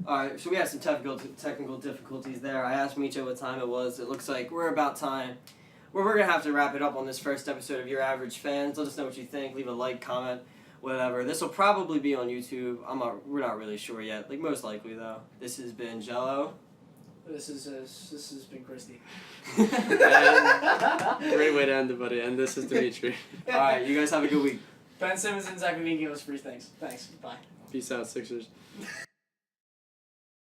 Alright, so we had some technical difficulties there. I asked Micha what time it was. It looks like we're about time. We're going to have to wrap it up on this first episode of Your Average Fans. Let us know what you think. Leave a like, comment, whatever. This will probably be on YouTube. We're not really sure yet. Like, most likely, though. This has been Jello. This has been Christy. Great way to end it, buddy. And this is Dimitri. Alright, you guys have a good week. Ben Simmons and Zach Levine gave us free things. Thanks. Bye. Peace out, Sixers.